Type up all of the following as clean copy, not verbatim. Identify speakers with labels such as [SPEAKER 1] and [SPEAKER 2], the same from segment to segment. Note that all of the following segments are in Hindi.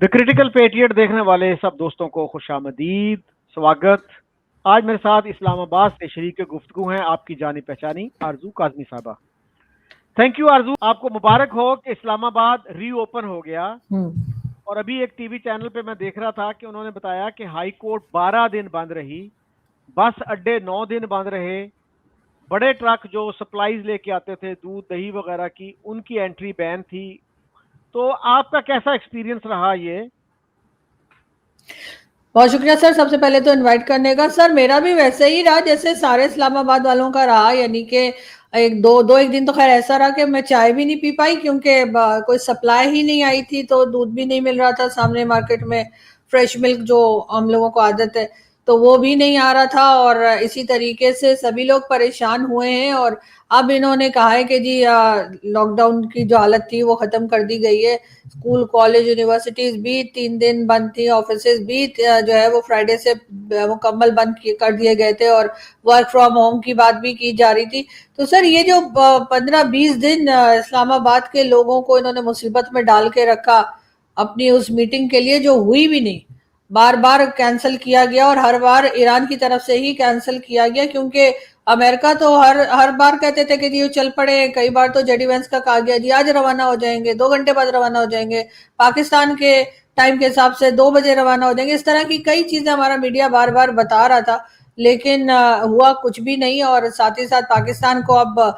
[SPEAKER 1] द क्रिटिकल पेट्रियट देखने वाले सब दोस्तों को खुशामदीद, स्वागत। आज मेरे साथ इस्लामाबाद से शरीक गुफ्तगू हैं आपकी जानी पहचानी आरजू काजमी साहबा। थैंक यू आरजू, आपको मुबारक हो कि इस्लामाबाद रीओपन हो गया। और अभी एक टीवी चैनल पे मैं देख रहा था कि उन्होंने बताया कि हाई कोर्ट 12 दिन बंद रही, बस अड्डे 9 दिन बंद रहे, बड़े ट्रक जो सप्लाईज लेके आते थे दूध दही वगैरह की, उनकी एंट्री बैन थी। तो आपका कैसा एक्सपीरियंस रहा ये?
[SPEAKER 2] बहुत शुक्रिया सर, सबसे पहले तो इनवाइट करने का। सर मेरा भी वैसे ही रहा जैसे सारे इस्लामाबाद वालों का रहा, यानी कि एक दिन तो खैर ऐसा रहा कि मैं चाय भी नहीं पी पाई क्योंकि कोई सप्लाई ही नहीं आई थी, तो दूध भी नहीं मिल रहा था सामने मार्केट में। फ्रेश मिल्क जो हम लोगों को आदत है तो वो भी नहीं आ रहा था, और इसी तरीके से सभी लोग परेशान हुए हैं। और अब इन्होंने कहा है कि जी लॉकडाउन की जो हालत थी वो खत्म कर दी गई है। स्कूल कॉलेज यूनिवर्सिटीज भी 3 दिन बंद थी, ऑफिसेज भी जो है वो फ्राइडे से मुकम्मल बंद कर दिए गए थे, और वर्क फ्रॉम होम की बात भी की जा रही थी। तो सर ये जो 15-20 दिन इस्लामाबाद के लोगों को इन्होंने मुसीबत में डाल के रखा अपनी उस मीटिंग के लिए, जो हुई भी नहीं, बार बार कैंसिल किया गया, और हर बार ईरान की तरफ से ही कैंसिल किया गया, क्योंकि अमेरिका तो हर हर बार कहते थे कि जी चल पड़े। कई बार तो जेडी वेंस का कहा गया जी आज रवाना हो जाएंगे, 2 घंटे बाद रवाना हो जाएंगे, पाकिस्तान के टाइम के हिसाब से 2 बजे रवाना हो जाएंगे। इस तरह की कई चीजें हमारा मीडिया बार बार बता रहा था, लेकिन हुआ कुछ भी नहीं। और साथ ही साथ पाकिस्तान को अब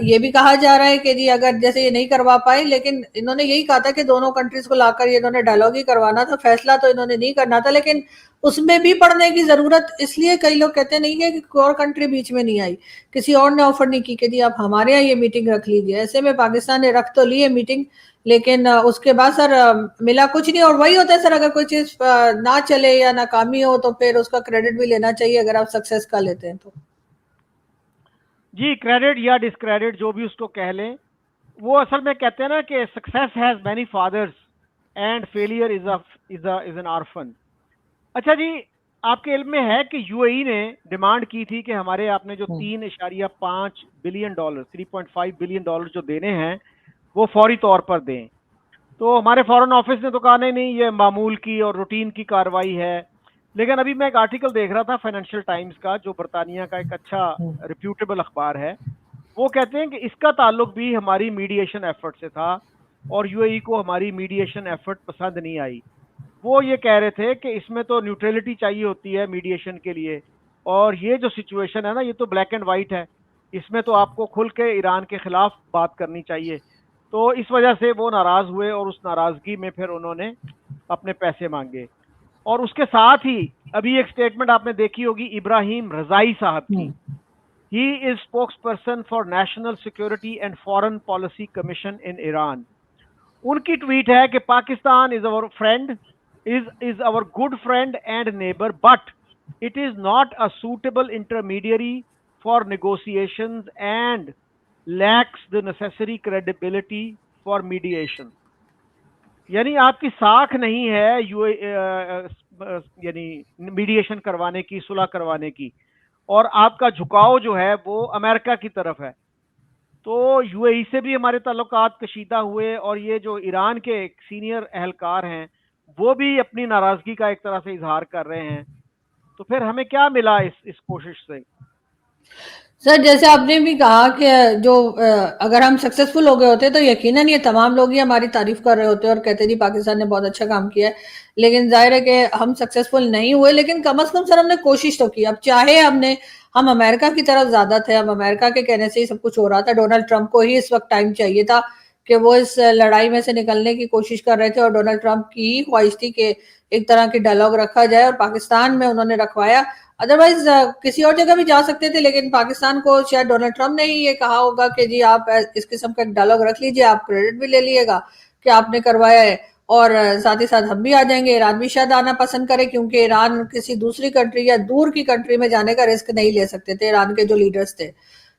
[SPEAKER 2] ये भी कहा जा रहा है कि जी अगर जैसे ये नहीं करवा पाए, लेकिन इन्होंने यही कहा था कि दोनों कंट्रीज को लाकर ये इन्होंने डायलॉग ही करवाना था, फैसला तो इन्होंने नहीं करना था। लेकिन उसमें भी पढ़ने की जरूरत इसलिए कई लोग कहते नहीं है कि कोई और कंट्री बीच में नहीं आई, किसी और ने ऑफर नहीं की कि जी आप हमारे यहाँ ये मीटिंग रख लीजिए। ऐसे में पाकिस्तान ने रख तो ली है मीटिंग, लेकिन उसके बाद सर मिला कुछ नहीं। और वही होता है सर, अगर कोई चीज ना चले या नाकामी हो तो फिर उसका क्रेडिट भी लेना चाहिए अगर आप सक्सेस का लेते हैं तो।
[SPEAKER 1] जी, क्रेडिट या डिस्क्रेडिट जो भी उसको कह लें, वो असल में कहते हैं ना कि success has many fathers and failure is an orphan. अच्छा जी, आपके इल्म में है कि यूएई ने डिमांड की थी कि हमारे आपने जो 3.5 बिलियन डॉलर 3.5 बिलियन डॉलर जो देने हैं वो फौरी तौर पर दें। तो हमारे फॉरेन ऑफिस ने तो कहा नहीं नहीं, ये मामूल की और रूटीन की कार्रवाई है। लेकिन अभी मैं एक आर्टिकल देख रहा था फाइनेंशियल टाइम्स का, जो बरतानिया का एक अच्छा रिप्यूटेबल अखबार है। वो कहते हैं कि इसका ताल्लुक भी हमारी मीडिएशन एफर्ट से था और यूएई को हमारी मीडिएशन एफर्ट पसंद नहीं आई। वो ये कह रहे थे कि इसमें तो न्यूट्रलिटी चाहिए होती है मीडिएशन के लिए, और ये जो सिचुएशन है ना, ये तो ब्लैक एंड वाइट है, इसमें तो आपको खुल के ईरान के खिलाफ बात करनी चाहिए। तो इस वजह से वो नाराज हुए और उस नाराजगी में फिर उन्होंने अपने पैसे मांगे। और उसके साथ ही अभी एक स्टेटमेंट आपने देखी होगी इब्राहिम रजाई साहब की। He is spokes person for national security and foreign policy commission in Iran. उनकी ट्वीट है कि Pakistan is our friend, is our good friend and neighbor, but it is not a suitable intermediary for negotiations and lacks the necessary credibility for mediation। यानी आपकी साख नहीं है यानी मीडिएशन करवाने की, सुलह करवाने की, और आपका झुकाव जो है वो अमेरिका की तरफ है। तो यूएई से भी हमारे ताल्लुकात कशीदा हुए, और ये जो ईरान के सीनियर एहलकार हैं वो भी अपनी नाराजगी का एक तरह से इजहार कर रहे हैं। तो फिर हमें क्या मिला इस कोशिश से?
[SPEAKER 2] सर जैसे आपने भी कहा कि जो अगर हम सक्सेसफुल हो गए होते तो यकीनन ये तमाम लोग ही हमारी तारीफ कर रहे होते और कहते जी पाकिस्तान ने बहुत अच्छा काम किया है। लेकिन जाहिर है कि हम सक्सेसफुल नहीं हुए, लेकिन कम से कम सर हमने कोशिश तो की। अब चाहे हम अमेरिका की तरफ ज्यादा थे, हम अमेरिका के कहने से ही सब कुछ हो रहा था। डोनाल्ड ट्रंप को ही इस वक्त टाइम चाहिए था कि वो इस लड़ाई में से निकलने की कोशिश कर रहे थे, और डोनाल्ड ट्रंप की ही ख्वाहिश थी कि एक तरह की डायलॉग रखा जाए, और पाकिस्तान में उन्होंने रखवाया। अदरवाइज किसी और जगह भी जा सकते थे, लेकिन पाकिस्तान को शायद डोनाल्ड ट्रंप ने ही ये कहा होगा कि जी आप इस किस्म का डायलॉग रख लीजिए, आप क्रेडिट भी ले लीजिएगा कि आपने करवाया है, और साथ ही साथ हम भी आ जाएंगे। ईरान भी शायद आना पसंद करे, क्योंकि ईरान किसी दूसरी कंट्री या दूर की कंट्री में जाने का रिस्क नहीं ले सकते थे ईरान के जो लीडर्स थे,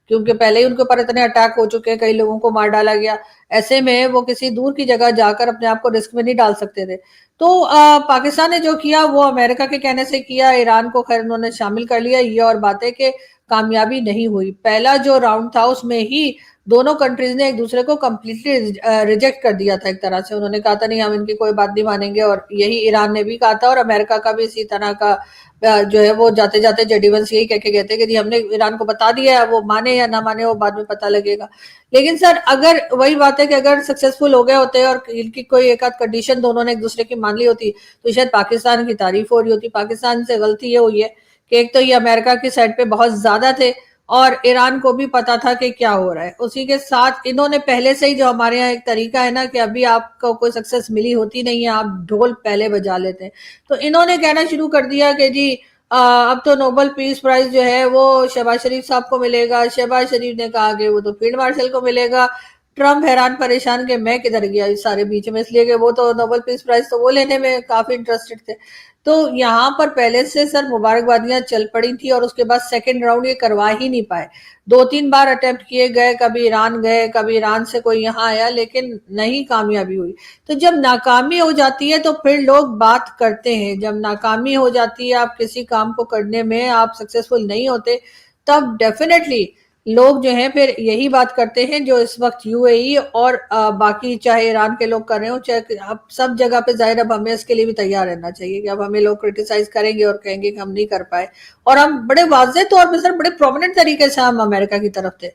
[SPEAKER 2] क्योंकि पहले ही उनके ऊपर इतने अटैक हो चुके हैं, कई लोगों को मार डाला गया। ऐसे में वो किसी दूर की जगह जाकर अपने आप को रिस्क में नहीं डाल सकते थे। तो पाकिस्तान ने जो किया वो अमेरिका के कहने से किया, ईरान को खैर उन्होंने शामिल कर लिया। ये और बात है कि कामयाबी नहीं हुई। पहला जो राउंड था उसमें ही दोनों कंट्रीज ने एक दूसरे को कम्प्लीटली रिजेक्ट कर दिया था एक तरह से। उन्होंने कहा था नहीं हम इनकी कोई बात नहीं मानेंगे, और यही ईरान ने भी कहा था, और अमेरिका का भी इसी तरह का जो है वो जाते जाते जेडी वंस यही कह के गए थे कि जी हमने ईरान को बता दिया है, वो माने या ना माने वो बाद में पता लगेगा। लेकिन सर अगर वही बात है कि अगर सक्सेसफुल हो गए होते और इनकी कोई एक आध कंडीशन दोनों ने एक दूसरे की मान ली होती तो शायद पाकिस्तान की तारीफ हो रही होती। पाकिस्तान से गलती ये हुई है कि एक तो ये अमेरिका की साइड पे बहुत ज्यादा थे, और ईरान को भी पता था कि क्या हो रहा है। उसी के साथ इन्होंने पहले से ही, जो हमारे यहाँ एक तरीका है ना कि अभी आपको कोई सक्सेस मिली होती नहीं है, आप ढोल पहले बजा लेते हैं, तो इन्होंने कहना शुरू कर दिया कि जी अब तो नोबेल पीस प्राइज जो है वो शहबाज शरीफ साहब को मिलेगा। शहबाज शरीफ ने कहा कि वो तो फील्ड मार्शल को मिलेगा। ट्रम्प हैरान परेशान के मैं किधर गया इस सारे बीच में, इसलिए कि वो तो नोबेल पीस प्राइज तो वो लेने में काफी इंटरेस्टेड थे। तो यहाँ पर पहले से सर मुबारकबादियां चल पड़ी थी, और उसके बाद सेकंड राउंड ये करवा ही नहीं पाए। 2-3 बार अटेम्प्ट किए गए, कभी ईरान गए, कभी ईरान से कोई यहाँ आया, लेकिन नहीं कामयाबी हुई। तो जब नाकामी हो जाती है तो फिर लोग बात करते हैं। जब नाकामी हो जाती है आप किसी काम को करने में, आप सक्सेसफुल नहीं होते, तब डेफिनेटली लोग जो हैं फिर यही बात करते हैं जो इस वक्त यूएई और बाकी चाहे ईरान के लोग कर रहे हो, चाहे अब सब जगह पे। जाहिर अब हमें इसके लिए भी तैयार रहना चाहिए कि अब हमें लोग क्रिटिसाइज करेंगे और कहेंगे कि हम नहीं कर पाए, और हम बड़े वाज़ेह तौर पे सर बड़े प्रोमिनेंट तरीके से हम अमेरिका की तरफ थे।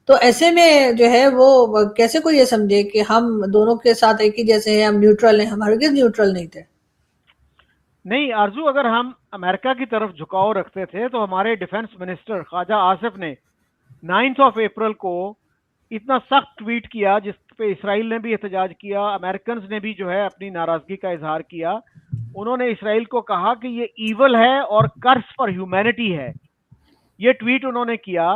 [SPEAKER 2] तो ऐसे में जो है वो कैसे कोई ये समझे कि हम दोनों के साथ एक ही जैसे हैं, हम न्यूट्रल हैं। हम हरगिज न्यूट्रल नहीं थे।
[SPEAKER 1] नहीं आरजू, अगर हम अमेरिका की तरफ झुकाव रखते थे तो हमारे डिफेंस मिनिस्टर ख्वाजा आसिफ ने 9 अप्रैल को इतना सख्त ट्वीट किया जिस पे इसराइल ने भी एहतजाज किया, अमेरिकन ने भी जो है अपनी नाराजगी का इजहार किया। उन्होंने इसराइल को कहा कि ये ईवल है और कर्स फॉर ह्यूमैनिटी है। ये ट्वीट उन्होंने किया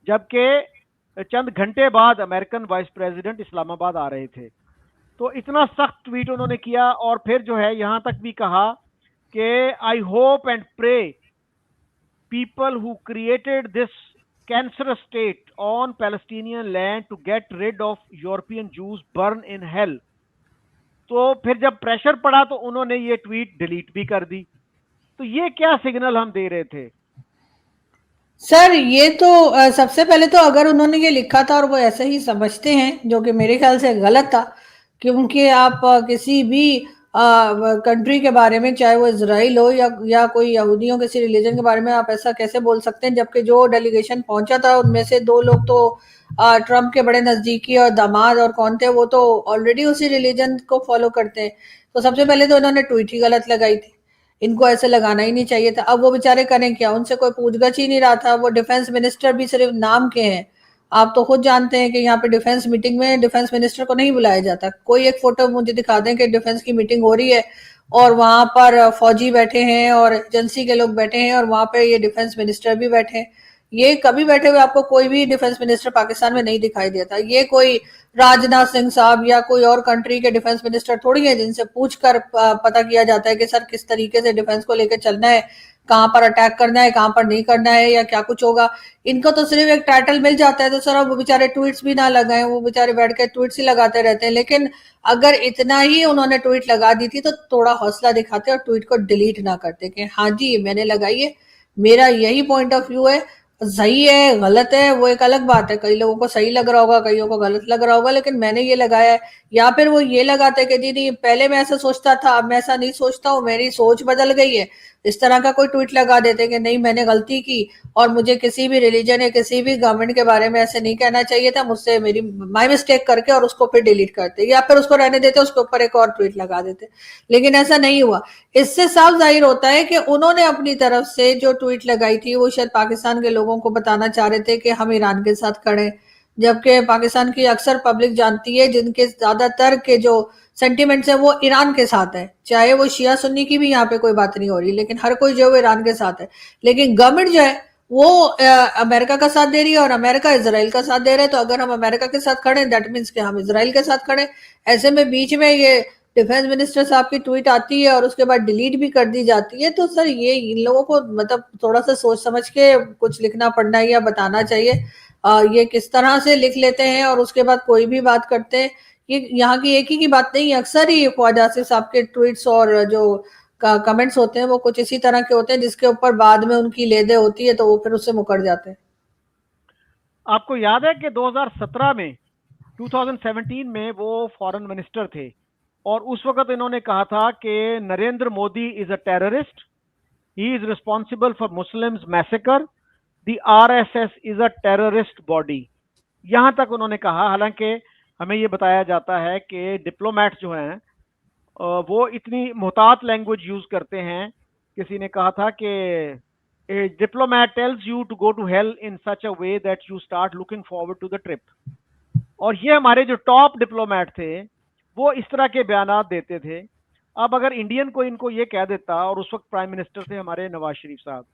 [SPEAKER 1] जबकि चंद घंटे बाद अमेरिकन वाइस प्रेसिडेंट इस्लामाबाद आ रहे थे। तो इतना सख्त ट्वीट उन्होंने किया, और फिर जो है यहां तक भी कहा कि I hope and pray people who created this cancerous state on Palestinian land to get rid of European Jews burn in hell। तो फिर जब प्रेशर पड़ा तो उन्होंने ये ट्वीट डिलीट भी कर दी। तो ये क्या सिग्नल हम दे रहे थे?
[SPEAKER 2] सर ये तो सबसे पहले तो अगर उन्होंने ये लिखा था और वो ऐसे ही समझते हैं, जो कि मेरे ख्याल से गलत था, क्योंकि आप किसी भी कंट्री के बारे में, चाहे वो इसराइल हो या कोई यहूदियों किसी रिलीजन के बारे में, आप ऐसा कैसे बोल सकते हैं? जबकि जो डेलीगेशन पहुंचा था उनमें से 2 लोग तो ट्रम्प के बड़े नजदीकी और दामाद और कौन थे, वो तो ऑलरेडी उसी रिलीजन को फॉलो करते हैं। तो सबसे पहले तो इन्होंने ट्वीट ही गलत लगाई थी, इनको ऐसे लगाना ही नहीं चाहिए था। अब वो बेचारे करें क्या, उनसे कोई पूछगछ ही नहीं रहा था। वो डिफेंस मिनिस्टर भी सिर्फ नाम के हैं। आप तो खुद जानते हैं कि यहाँ पे डिफेंस मीटिंग में डिफेंस मिनिस्टर को नहीं बुलाया जाता। कोई एक फोटो मुझे दिखा दें कि डिफेंस की मीटिंग हो रही है और वहां पर फौजी बैठे हैं और एजेंसी के लोग बैठे हैं और वहां पे ये डिफेंस मिनिस्टर भी बैठे हैं। ये कभी बैठे हुए आपको कोई भी डिफेंस मिनिस्टर पाकिस्तान में नहीं दिखाई देता। ये कोई राजनाथ सिंह साहब या कोई और कंट्री के डिफेंस मिनिस्टर थोड़ी है जिनसे पूछकर पता किया जाता है कि सर किस तरीके से डिफेंस को लेकर चलना है, कहां पर अटैक करना है, कहां पर नहीं करना है, या क्या कुछ होगा। इनको तो सिर्फ एक टाइटल मिल जाता है। तो सर अब वो बेचारे ट्वीट्स भी ना लगाए, वो बेचारे बैठ के ट्वीट्स ही लगाते रहते हैं। लेकिन अगर इतना ही उन्होंने ट्वीट लगा दी थी तो थोड़ा हौसला दिखाते और ट्वीट को डिलीट ना करते कि हाँ जी मैंने लगाई है, मेरा यही पॉइंट ऑफ व्यू है। सही है गलत है वो एक अलग बात है, कई लोगों को सही लग रहा होगा, कईयों को गलत लग रहा होगा, लेकिन मैंने ये लगाया है। या फिर वो ये लगाते कि जी नहीं पहले मैं ऐसा सोचता था, अब मैं ऐसा नहीं सोचता हूँ, मेरी सोच बदल गई है। इस तरह का कोई ट्वीट लगा देते कि नहीं मैंने गलती की और मुझे किसी भी रिलीजन या किसी भी गवर्नमेंट के बारे में ऐसे नहीं कहना चाहिए था, मुझसे मेरी माई मिस्टेक करके, और उसको फिर डिलीट करते या फिर उसको रहने देते, उसके ऊपर एक और ट्वीट लगा देते। लेकिन ऐसा नहीं हुआ। इससे साफ जाहिर होता है कि उन्होंने अपनी तरफ से जो ट्वीट लगाई थी वो शायद पाकिस्तान के लोगों को बताना चाह रहे थे कि हम ईरान के साथ खड़े, जबकि पाकिस्तान की अक्सर पब्लिक जानती है जिनके ज्यादातर के जो सेंटिमेंट्स है वो ईरान के साथ है। चाहे वो शिया सुन्नी की भी यहाँ पे कोई बात नहीं हो रही, लेकिन हर कोई जो है ईरान के साथ है। लेकिन गवर्नमेंट जो है वो अमेरिका का साथ दे रही है और अमेरिका इसराइल का साथ दे रहा है। तो अगर हम अमेरिका के साथ खड़े दैट मीन्स कि हम इसराइल के साथ खड़े। ऐसे में बीच में ये डिफेंस मिनिस्टर साहब की ट्वीट आती है और उसके बाद डिलीट भी कर दी जाती है। तो सर ये इन लोगों को मतलब थोड़ा सा सोच समझ के कुछ लिखना पड़ना या बताना चाहिए। ये किस तरह से लिख लेते हैं और उसके बाद कोई भी बात करते हैं। ये यहाँ की एक ही की बात नहीं, अक्सर ही ख्वाजा आसिफ साहब के ट्वीट्स और जो कमेंट्स होते हैं वो कुछ इसी तरह के होते हैं जिसके ऊपर बाद में उनकी लेदे होती है तो वो फिर उससे मुकर जाते हैं।
[SPEAKER 1] आपको याद है कि 2017 में 2017 में वो फॉरेन मिनिस्टर थे और उस वक्त इन्होंने कहा था कि Narendra Modi is a terrorist, he is responsible for Muslims massacre, the RSS is a terrorist body. यहां तक उन्होंने कहा। हालांकि हमें ये बताया जाता है कि डिप्लोमेट जो हैं वो इतनी मुहतात लैंग्वेज यूज करते हैं। किसी ने कहा था कि a diplomat tells you to go to hell in such a way that you start looking forward to the trip. और ये हमारे जो टॉप डिप्लोमेट थे वो इस तरह के बयानात देते थे। अब अगर इंडियन को इनको ये कह देता, और उस वक्त प्राइम मिनिस्टर थे हमारे नवाज शरीफ साहब,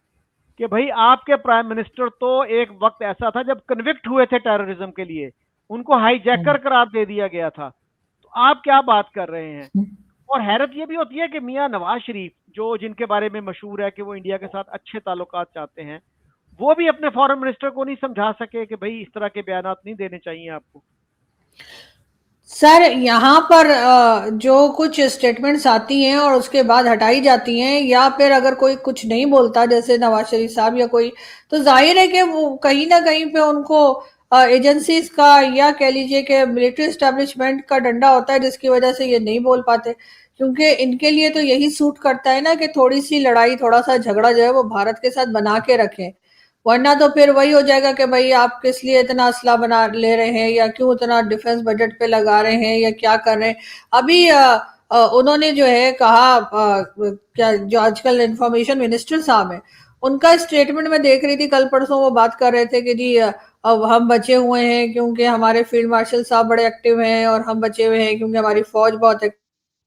[SPEAKER 1] कि भाई आपके प्राइम मिनिस्टर तो एक वक्त ऐसा था जब कन्विक्ट हुए थे टेररिज्म के लिए, उनको हाईजैकर करार दे दिया गया था, तो आप क्या बात कर रहे हैं। और हैरत ये भी होती है कि मियां नवाज शरीफ जो जिनके बारे में मशहूर है कि वो इंडिया के साथ अच्छे ताल्लुकात चाहते हैं, वो भी अपने फॉरेन मिनिस्टर को नहीं समझा सके कि भाई इस तरह के बयानात नहीं देने चाहिए आपको।
[SPEAKER 2] सर यहाँ पर जो कुछ स्टेटमेंट्स आती हैं और उसके बाद हटाई जाती हैं, या फिर अगर कोई कुछ नहीं बोलता जैसे नवाज शरीफ साहब या कोई, तो जाहिर है कि वो कहीं ना कहीं पे उनको एजेंसीज का या कह लीजिए कि मिलिट्री एस्टेब्लिशमेंट का डंडा होता है, जिसकी वजह से ये नहीं बोल पाते। क्योंकि इनके लिए तो यही सूट करता है ना कि थोड़ी सी लड़ाई, थोड़ा सा झगड़ा जो है वो भारत के साथ बना के रखें, वरना तो फिर वही हो जाएगा कि भाई आप किस लिए इतना असला बना ले रहे हैं, या क्यों इतना डिफेंस बजट पे लगा रहे हैं, या क्या कर रहे हैं। अभी उन्होंने जो है कहा, क्या जो आजकल इंफॉर्मेशन मिनिस्टर साहब हैं, उनका स्टेटमेंट में देख रही थी कल परसों, वो बात कर रहे थे कि जी अब हम बचे हुए हैं क्योंकि हमारे फील्ड मार्शल साहब बड़े एक्टिव हैं, और हम बचे हुए हैं क्योंकि हमारी फौज बहुत एक्टिव।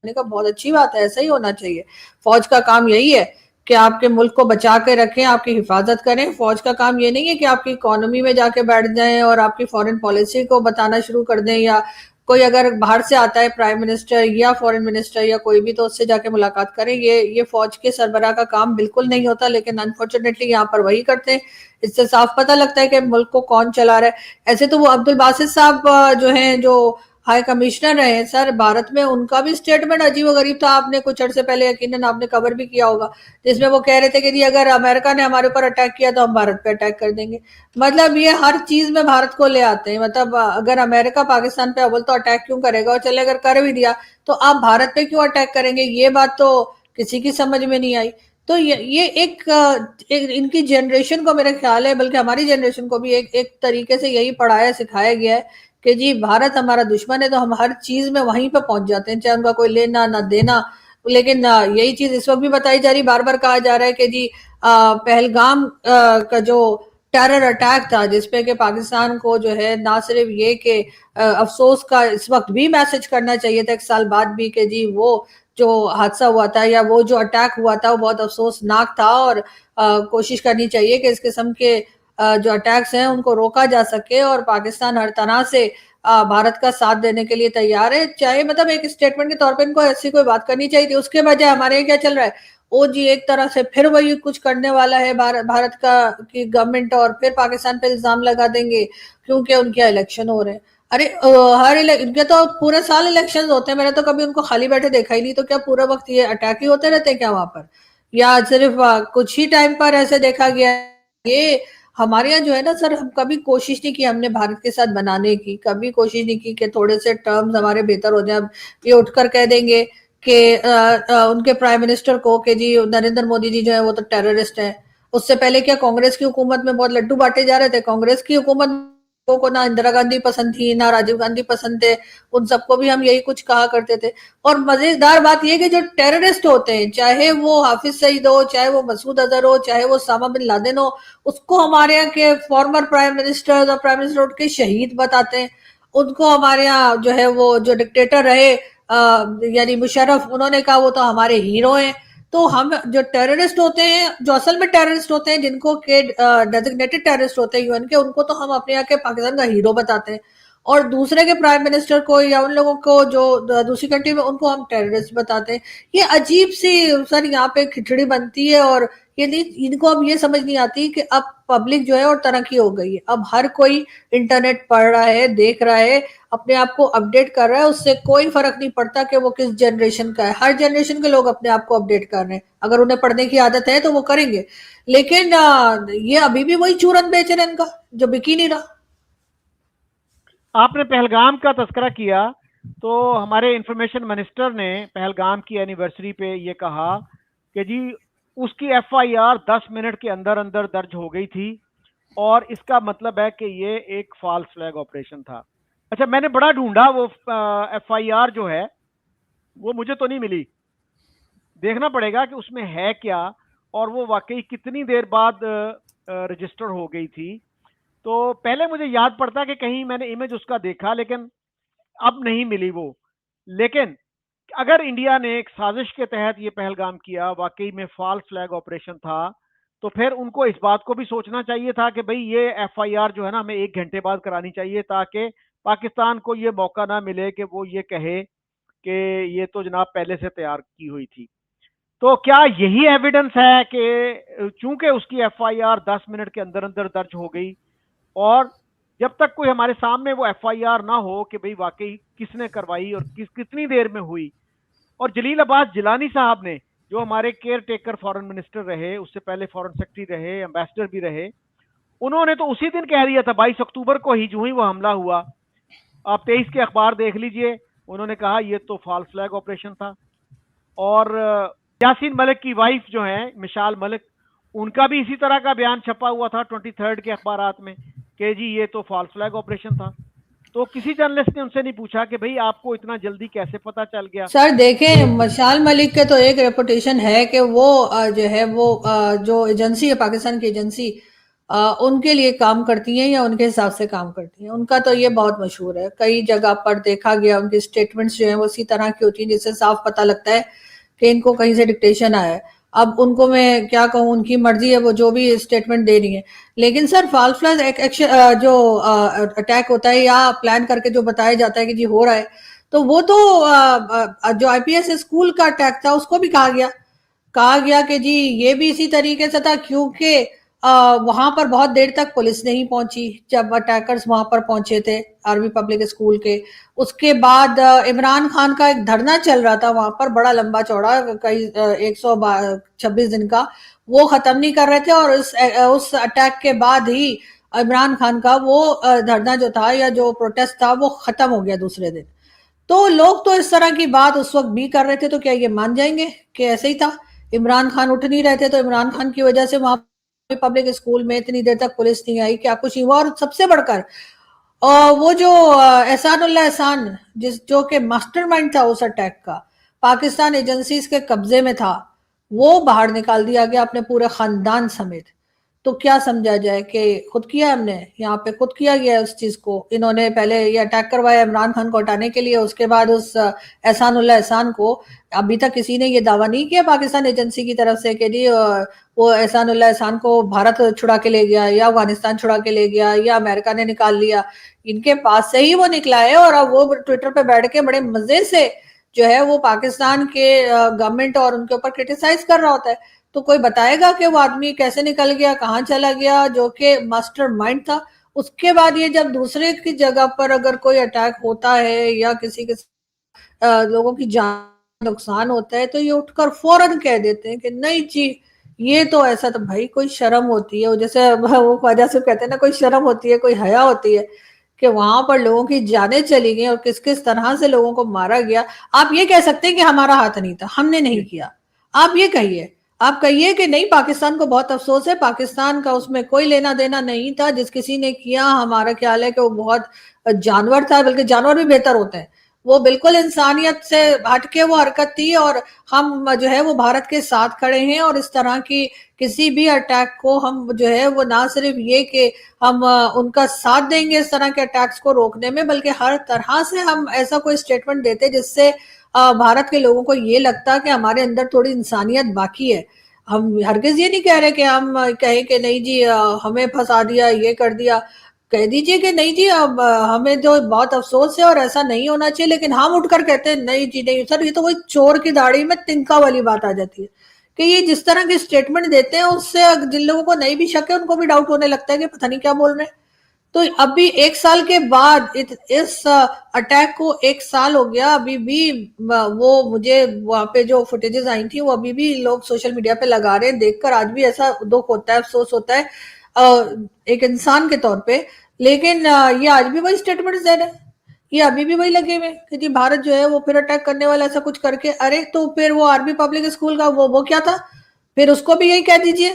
[SPEAKER 2] मैंने कहा बहुत अच्छी बात है, ऐसा ही होना चाहिए। फौज का काम यही है कि आपके मुल्क को बचा के रखें, आपकी हिफाजत करें। फौज का काम ये नहीं है कि आपकी इकोनॉमी में जाके बैठ जाएं और आपकी फॉरेन पॉलिसी को बताना शुरू कर दें, या कोई अगर बाहर से आता है प्राइम मिनिस्टर या फॉरेन मिनिस्टर या कोई भी, तो उससे जाके मुलाकात करें। ये फौज के सरबराह का काम बिल्कुल नहीं होता, लेकिन अनफॉर्चुनेटली यहाँ पर वही करते हैं। इससे साफ पता लगता है कि मुल्क को कौन चला रहा है। ऐसे तो वो अब्दुल बासित साहब जो हैं, जो हाई कमिश्नर रहे हैं सर भारत में, उनका भी स्टेटमेंट अजीब गरीब था। आपने कुछ अर्से पहले यकीनन आपने कवर भी किया होगा, जिसमें वो कह रहे थे कि जी अगर अमेरिका ने हमारे ऊपर अटैक किया तो हम भारत पे अटैक कर देंगे। मतलब ये हर चीज में भारत को ले आते हैं। मतलब अगर अमेरिका पाकिस्तान पे अव्वल तो अटैक क्यों करेगा, और चले अगर कर भी दिया तो आप भारत पे क्यों अटैक करेंगे, ये बात तो किसी की समझ में नहीं आई। तो ये एक इनकी जनरेशन को, मेरा ख्याल है बल्कि हमारी जनरेशन को भी एक तरीके से यही पढ़ाया सिखाया गया है कि जी भारत हमारा दुश्मन है, तो हम हर चीज में वहीं पे पहुंच जाते हैं, चाहे उनका कोई लेना ना देना। लेकिन यही चीज इस वक्त भी बताई जा रही, बार बार कहा जा रहा है कि जी पहलगाम का जो टेरर अटैक था, जिसपे कि पाकिस्तान को जो है ना सिर्फ ये कि अफसोस का इस वक्त भी मैसेज करना चाहिए था, 1 साल बाद भी, कि जी वो जो हादसा हुआ था या वो जो अटैक हुआ था वो बहुत अफसोसनाक था, और कोशिश करनी चाहिए कि इस किस्म के जो अटैक्स हैं उनको रोका जा सके। और पाकिस्तान हर तरह से भारत का साथ देने के लिए तैयार है। चाहे मतलब एक स्टेटमेंट के तौर पे इनको ऐसी कोई बात करनी चाहिए थी, उसके बजाय हमारे यहाँ क्या चल रहा है, ओ जी एक तरह से फिर वही कुछ करने वाला है भारत का की गवर्नमेंट, और फिर पाकिस्तान पे इल्जाम लगा देंगे क्योंकि उनके इलेक्शन हो रहे हैं। अरे इनके तो पूरे साल इलेक्शन होते हैं, मैंने तो कभी उनको खाली बैठे देखा ही नहीं। तो क्या पूरा वक्त ये अटैक ही होते रहते हैं क्या वहां पर, या सिर्फ कुछ ही टाइम पर ऐसे देखा गया है? ये हमारे यहाँ जो है ना सर, हम कभी कोशिश नहीं की हमने भारत के साथ बनाने की, कभी कोशिश नहीं की कि थोड़े से टर्म्स हमारे बेहतर हो जाए। ये उठकर कह देंगे कि उनके प्राइम मिनिस्टर को कि जी नरेंद्र मोदी जी जो है वो तो टेररिस्ट है। उससे पहले क्या कांग्रेस की हुकूमत में बहुत लड्डू बांटे जा रहे थे? कांग्रेस की हुकूमत को ना इंदिरा गांधी पसंद थी ना राजीव गांधी पसंद थे, उन सबको भी हम यही कुछ कहा करते थे। और मजेदार बात यह कि जो टेररिस्ट होते हैं, चाहे वो हाफिज सईद हो, चाहे वो मसूद अजहर हो, चाहे वो सामा बिन लादेन हो, उसको हमारे यहाँ के फॉर्मर प्राइम मिनिस्टर और प्राइम मिनिस्टर उठ के शहीद बताते हैं। उनको हमारे यहाँ जो है वो जो डिक्टेटर रहे यानी मुशर्रफ, उन्होंने कहा वो तो हमारे हीरो हैं। तो हम जो टेररिस्ट होते हैं, जो असल में टेररिस्ट होते हैं, जिनको के डेजिग्नेटेड टेररिस्ट होते हैं यूएन के, उनको तो हम अपने यहाँ के पाकिस्तान का हीरो बताते हैं। और दूसरे के प्राइम मिनिस्टर को या उन लोगों को जो दूसरी कंट्री में, उनको हम टेररिस्ट बताते हैं। ये अजीब सी सर यहाँ पे खिचड़ी बनती है। और ये नहीं, इनको अब ये समझ नहीं आती कि अब पब्लिक जो है और तरक्की हो गई है। अब हर कोई इंटरनेट पढ़ रहा है, देख रहा है, अपने आप को अपडेट कर रहा है। उससे कोई फर्क नहीं पड़ता कि वो किस जनरेशन का है। हर जनरेशन के लोग अपने आप को अपडेट कर रहे हैं। अगर उन्हें पढ़ने की आदत है तो वो करेंगे। लेकिन ये अभी भी वही चूरन बेच रहे हैं इनका, जो बिक ही नहीं रहा।
[SPEAKER 1] आपने पहलगाम का तस्करा किया, तो हमारे इंफॉर्मेशन मिनिस्टर ने पहलगाम की एनिवर्सरी पे ये कहा कि जी उसकी एफआईआर 10 मिनट के अंदर अंदर दर्ज हो गई थी, और इसका मतलब है कि ये एक फॉल्स फ्लैग ऑपरेशन था। अच्छा, मैंने बड़ा ढूंढा, वो एफआईआर जो है वो मुझे तो नहीं मिली। देखना पड़ेगा कि उसमें है क्या, और वो वाकई कितनी देर बाद रजिस्टर हो गई थी। तो पहले मुझे याद पड़ता कि कहीं मैंने इमेज उसका देखा, लेकिन अब नहीं मिली वो। लेकिन अगर इंडिया ने एक साजिश के तहत ये पहलगाम किया, वाकई में फॉल्स फ्लैग ऑपरेशन था, तो फिर उनको इस बात को भी सोचना चाहिए था कि भाई ये एफआईआर जो है ना हमें 1 घंटे बाद करानी चाहिए, ताकि पाकिस्तान को ये मौका ना मिले कि वो ये कहे कि ये तो जनाब पहले से तैयार की हुई थी। तो क्या यही एविडेंस है कि चूंकि उसकी एफआईआर 10 मिनट के अंदर अंदर दर्ज हो गई, और जब तक कोई हमारे सामने वो एफआईआर ना हो कि भाई वाकई किसने करवाई और कितनी देर में हुई। और जलील अब्बास जिलानी साहब ने, जो हमारे केयर टेकर फॉरेन मिनिस्टर रहे, उससे पहले फॉरेन सेक्रेटरी रहे, एम्बेसडर भी रहे, उन्होंने तो उसी दिन कह दिया था, 22 अक्टूबर को ही, जो ही वो हमला हुआ, आप 23 के अखबार देख लीजिए, उन्होंने कहा ये तो फॉल्स फ्लैग ऑपरेशन था। और यासीन मलिक की वाइफ जो है मिशाल मलिक, उनका भी इसी तरह का बयान छपा हुआ था 23 के अखबारात में कि जी ये तो फॉल्स फ्लैग ऑपरेशन था। तो किसी जर्नलिस्ट ने उनसे नहीं पूछा कि भाई आपको इतना जल्दी कैसे पता चल गया।
[SPEAKER 2] सर देखें, मशाल मलिक के तो एक रेपुटेशन है कि वो जो है वो जो एजेंसी है, पाकिस्तान की एजेंसी, उनके लिए काम करती हैं या उनके हिसाब से काम करती हैं। उनका तो ये बहुत मशहूर है, कई जगह पर देखा गया उनकी स्टेटमेंट्स जो है वो इसी तरह की होती हैं जिससे साफ पता लगता है कि इनको कहीं से डिक्टेशन आया है। अब उनको मैं क्या कहूँ, उनकी मर्जी है, वो जो भी स्टेटमेंट दे रही है। लेकिन सर फॉल्स फ्लैग एक्शन जो अटैक होता है या प्लान करके जो बताया जाता है कि जी हो रहा है, तो वो तो जो आईपीएस स्कूल का अटैक था उसको भी कहा गया कि जी ये भी इसी तरीके से था, क्योंकि वहां पर बहुत देर तक पुलिस नहीं पहुंची जब अटैकर्स वहां पर पहुंचे थे आर्मी पब्लिक स्कूल के। उसके बाद इमरान खान का एक धरना चल रहा था वहां पर, बड़ा लंबा चौड़ा, कई 126 दिन का, वो खत्म नहीं कर रहे थे, और उस अटैक के बाद ही इमरान खान का वो धरना जो था या जो प्रोटेस्ट था वो खत्म हो गया दूसरे दिन। तो लोग तो इस तरह की बात उस वक्त भी कर रहे थे, तो क्या ये मान जाएंगे कि ऐसे ही था? इमरान खान उठ नहीं रहे थे तो इमरान खान की वजह से वहां पब्लिक स्कूल में इतनी देर तक पुलिस नहीं आई, क्या कुछ हुआ? और सबसे बढ़कर वो जो एहसानुल्लाह एहसान, जो कि मास्टरमाइंड था उस अटैक का, पाकिस्तान एजेंसीज के कब्जे में था, वो बाहर निकाल दिया गया अपने पूरे खानदान समेत। तो क्या समझा जाए कि खुद किया हमने, यहाँ पे खुद किया गया उस चीज को। इन्होंने पहले ये अटैक करवाया इमरान खान को हटाने के लिए, उसके बाद उस एहसानुल्लाह एहसान को, अभी तक किसी ने ये दावा नहीं किया पाकिस्तान एजेंसी की तरफ से कि जी वो एहसानुल्लाह एहसान को भारत छुड़ा के ले गया या अफगानिस्तान छुड़ा के ले गया या अमेरिका ने निकाल लिया। इनके पास से ही वो निकला है, और अब वो ट्विटर पे बैठ के बड़े मजे से जो है वो पाकिस्तान के गवर्नमेंट और उनके ऊपर क्रिटिसाइज कर रहा होता है। तो कोई बताएगा कि वो आदमी कैसे निकल गया, कहाँ चला गया, जो कि मास्टरमाइंड था? उसके बाद ये जब दूसरे की जगह पर अगर कोई अटैक होता है या किसी के लोगों की जान नुकसान होता है, तो ये उठकर फौरन कह देते हैं कि नहीं जी ये तो ऐसा। तो भाई कोई शर्म होती है? जैसे वो ख्वाजा से कहते हैं ना, कोई शर्म होती है, कोई हया होती है कि वहां पर लोगों की जानें चली गई और किस किस तरह से लोगों को मारा गया। आप ये कह सकते हैं कि हमारा हाथ नहीं था, हमने नहीं किया। आप ये कहिए, आप कहिए कि नहीं पाकिस्तान को बहुत अफसोस है, पाकिस्तान का उसमें कोई लेना देना नहीं था, जिस किसी ने किया हमारा ख्याल है कि वो बहुत जानवर था, बल्कि जानवर भी बेहतर होते हैं। वो बिल्कुल इंसानियत से हटके वो हरकत थी, और हम जो है वो भारत के साथ खड़े हैं, और इस तरह की किसी भी अटैक को हम जो है वो ना सिर्फ ये कि हम उनका साथ देंगे इस तरह के अटैक्स को रोकने में, बल्कि हर तरह से हम ऐसा कोई स्टेटमेंट देते जिससे भारत के लोगों को ये लगता कि हमारे अंदर थोड़ी इंसानियत बाकी है। हम हरगिज ये नहीं कह रहे कि हम कहें कि नहीं जी हमें फंसा दिया, ये कर दिया। कह दीजिए कि नहीं जी अब हमें तो बहुत अफसोस है और ऐसा नहीं होना चाहिए, लेकिन हम उठकर कहते हैं नहीं जी नहीं सर, ये तो वही चोर की दाढ़ी में तिनका वाली बात आ जाती है कि ये जिस तरह की स्टेटमेंट देते हैं उससे जिन लोगों को नहीं भी शक है उनको भी डाउट होने लगता है कि पता नहीं क्या बोल रहे हैं। तो अभी 1 साल के बाद इस अटैक को 1 साल हो गया, अभी भी वो मुझे वहां पे जो फुटेजेस आई थी वो अभी भी लोग सोशल मीडिया पे लगा रहे हैं, देखकर आज भी ऐसा दुख होता है, अफसोस होता है। एक इंसान के तौर पे, लेकिन ये आज भी वही स्टेटमेंट दे रहे हैं, ये अभी भी वही लगे हुए कि जी भारत जो है वो फिर अटैक करने वाला ऐसा कुछ करके। अरे तो फिर वो आरबी पब्लिक स्कूल का वो क्या था, फिर उसको भी यही कह दीजिए।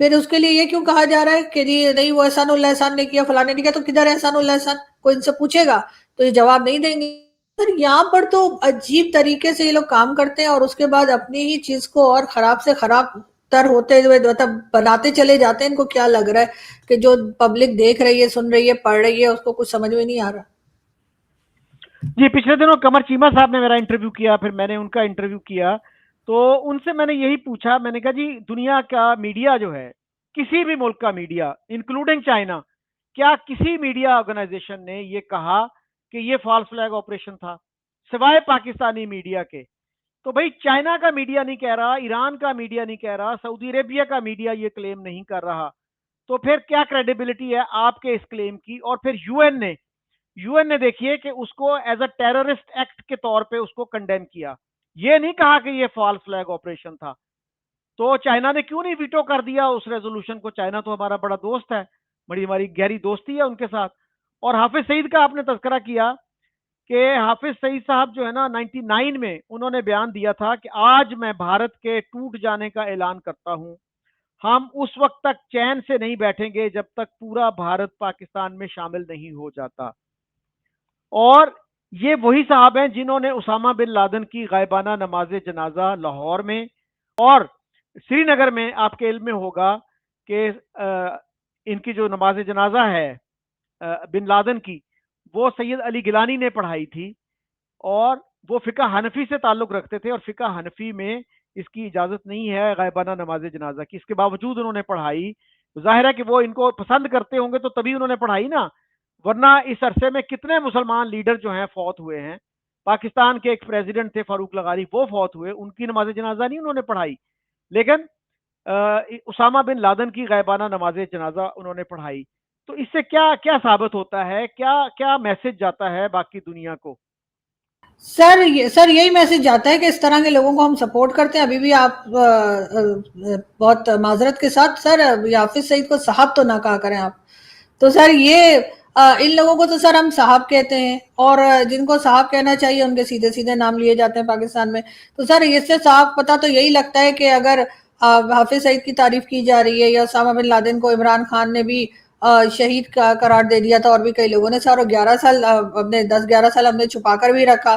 [SPEAKER 2] फिर उसके लिए ये क्यों कहा जा रहा है कि जी नहीं वो एहसान उल्ला एहसान ने किया, फलाने ने किया, तो किधर है एहसान उल्ला एहसान? कोई इनसे पूछेगा तो ये जवाब नहीं देंगे। सर यहाँ पर तो अजीब तरीके से ये लोग काम करते हैं और उसके बाद अपनी ही चीज को और खराब से खराब तर होते हुए मतलब बनाते चले जाते हैं। इनको क्या लग रहा है कि जो पब्लिक देख रही है, सुन रही है, पढ़ रही है, उसको कुछ समझ में नहीं आ रहा।
[SPEAKER 1] जी, पिछले दिनों कमर चीमा साहब ने मेरा इंटरव्यू किया, फिर मैंने उनका इंटरव्यू किया, तो उनसे मैंने यही पूछा, मैंने कहा जी दुनिया का मीडिया जो है, किसी भी मुल्क का मीडिया इंक्लूडिंग चाइना, क्या किसी मीडिया ऑर्गेनाइजेशन ने ये कहा कि ये फॉल्स फ्लैग ऑपरेशन था, सिवाय पाकिस्तानी मीडिया के? तो भाई चाइना का मीडिया नहीं कह रहा, ईरान का मीडिया नहीं कह रहा, सऊदी अरेबिया का मीडिया ये क्लेम नहीं कर रहा, तो फिर क्या क्रेडिबिलिटी है आपके इस क्लेम की? और फिर यूएन ने देखिए कि उसको एज अ टेररिस्ट एक्ट के तौर पे उसको कंडेम किया, ये नहीं कहा कि ये फॉल्स फ्लैग ऑपरेशन था। तो चाइना ने क्यों नहीं वीटो कर दिया उस रेजोल्यूशन को? चाइना तो हमारा बड़ा दोस्त है, बड़ी हमारी गहरी दोस्ती है उनके साथ। और हाफिज सईद का आपने तस्करा किया कि हाफिज सईद साहब जो है ना 99 में उन्होंने बयान दिया था कि आज मैं भारत के टूट जाने का ऐलान करता हूं, हम उस वक्त तक चैन से नहीं बैठेंगे जब तक पूरा भारत पाकिस्तान में शामिल नहीं हो जाता। और ये वही साहब हैं जिन्होंने उसामा बिन लादेन की गायबाना नमाज जनाजा लाहौर में और श्रीनगर में, आपके इल्म में होगा कि इनकी जो नमाज जनाजा है बिन लादेन की, वो सैयद अली गिलानी ने पढ़ाई थी। और वो फिका हनफी से ताल्लुक रखते थे और फिका हनफी में इसकी इजाजत नहीं है गायबाना नमाज जनाजा की, इसके बावजूद उन्होंने पढ़ाई। तो जाहिर है कि वो इनको पसंद करते होंगे तो तभी उन्होंने पढ़ाई ना, वरना इस अरसे में कितने मुसलमान लीडर जो हैं फौत हुए हैं। पाकिस्तान के एक प्रेसिडेंट थे फारूक लगारी, वो फौत हुए, उनकी नमाज जनाजा नहीं उन्होंने पढ़ाई, लेकिन उसामा बिन लादेन की गायबाना नमाज जनाजा उन्होंने पढ़ाई। तो इससे क्या क्या साबित होता है, क्या क्या मैसेज जाता है बाकी दुनिया को?
[SPEAKER 2] सर यही मैसेज जाता है कि इस तरह के लोगों को हम सपोर्ट करते हैं। अभी भी आप बहुत माजरत के साथ सर हाफिज सईद को साहब तो ना कहा करें आप। तो सर ये इन लोगों को तो सर हम साहब कहते हैं और जिनको साहब कहना चाहिए उनके सीधे सीधे नाम लिए जाते हैं पाकिस्तान में। तो सर इससे साफ पता तो यही लगता है कि अगर हाफिज सईद की तारीफ की जा रही है या उसामा बिन लादेन को इमरान खान ने भी शहीद का करार दे दिया था और भी कई लोगों ने सर, 11 साल हमने 10-11 साल हमने छुपा कर भी रखा।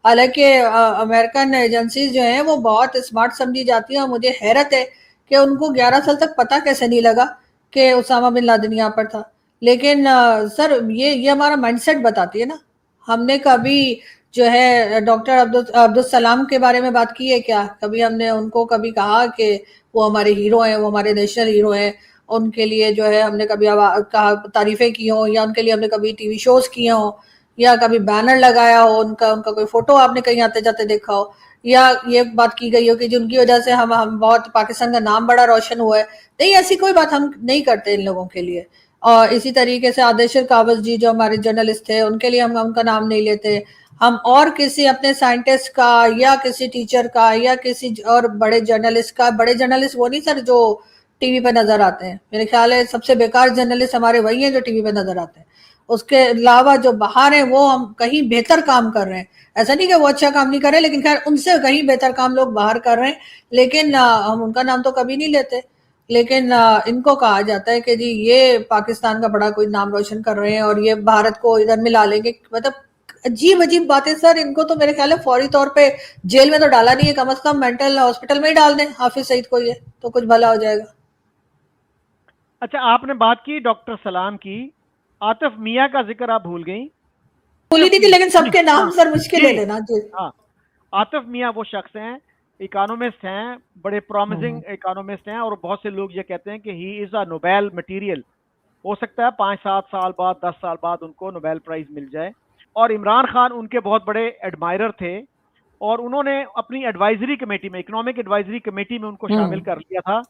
[SPEAKER 2] हालांकि अमेरिकन एजेंसीज जो हैं वो बहुत स्मार्ट समझी जाती हैं और मुझे हैरत है कि उनको 11 साल तक पता कैसे नहीं लगा कि उसामा बिन लादेन यहाँ पर था। लेकिन सर ये हमारा माइंडसेट बताती है ना। हमने कभी जो है डॉक्टर अब्दुल सलाम के बारे में बात की है क्या? कभी हमने उनको कभी कहा कि वो हमारे हीरो हैं, वो हमारे नेशनल हीरो हैं, उनके लिए जो है हमने कभी कहा तारीफें की हो या उनके लिए हमने कभी टीवी शोज किए हो या कभी बैनर लगाया हो उनका उनका कोई फोटो आपने कहीं आते जाते देखा हो या ये बात की गई हो कि जिनकी वजह से हम बहुत पाकिस्तान का नाम बड़ा रोशन हुआ है? नहीं, ऐसी कोई बात हम नहीं करते इन लोगों के लिए। और इसी तरीके से आदेशर कावस जी जो हमारे जर्नलिस्ट थे उनके लिए हम उनका नाम नहीं लेते। हम और किसी अपने साइंटिस्ट का या किसी टीचर का या किसी और बड़े जर्नलिस्ट का, बड़े जर्नलिस्ट वो नहीं सर जो टीवी पे नजर आते हैं, मेरे ख्याल है सबसे बेकार जर्नलिस्ट हमारे वही हैं जो टीवी पे नजर आते हैं। उसके अलावा जो बाहर है वो हम कहीं बेहतर काम कर रहे हैं। ऐसा नहीं कि वो अच्छा काम नहीं कर रहे, लेकिन खैर उनसे कहीं बेहतर काम लोग बाहर कर रहे हैं, लेकिन हम उनका नाम तो कभी नहीं लेते। लेकिन इनको कहा जाता है कि जी ये पाकिस्तान का बड़ा कोई नाम रोशन कर रहे हैं और ये भारत को इधर मिला लेंगे। मतलब अजीब अजीब बातें सर। इनको तो मेरे ख्याल है फौरी तौर पे जेल में तो डाला नहीं है, कम से कम मेंटल हॉस्पिटल में ही डाल दें हाफिज सईद को, ये तो कुछ भला हो जाएगा।
[SPEAKER 1] अच्छा, आपने बात की डॉक्टर सलाम की, आतिफ मियाँ का जिक्र आप भूल गई।
[SPEAKER 2] भूली
[SPEAKER 1] आतिफ
[SPEAKER 2] नहीं थी, लेकिन सबके
[SPEAKER 1] हाँ
[SPEAKER 2] नाम सर मुश्किल है
[SPEAKER 1] जी,
[SPEAKER 2] लेना जी।
[SPEAKER 1] हाँ, आतिफ मियाँ वो शख्स हैं, इकोनॉमिस्ट हैं, बड़े प्रॉमिसिंग इकोनॉमिस्ट हैं, और बहुत से लोग ये कहते हैं कि he is a Nobel material. हो सकता है 5-7 साल बाद, 10 साल बाद उनको नोबेल प्राइज मिल जाए। और इमरान खान उनके बहुत बड़े एडमायरर थे और उन्होंने अपनी एडवाइजरी कमेटी में, इकोनॉमिक एडवाइजरी कमेटी में उनको शामिल कर लिया था।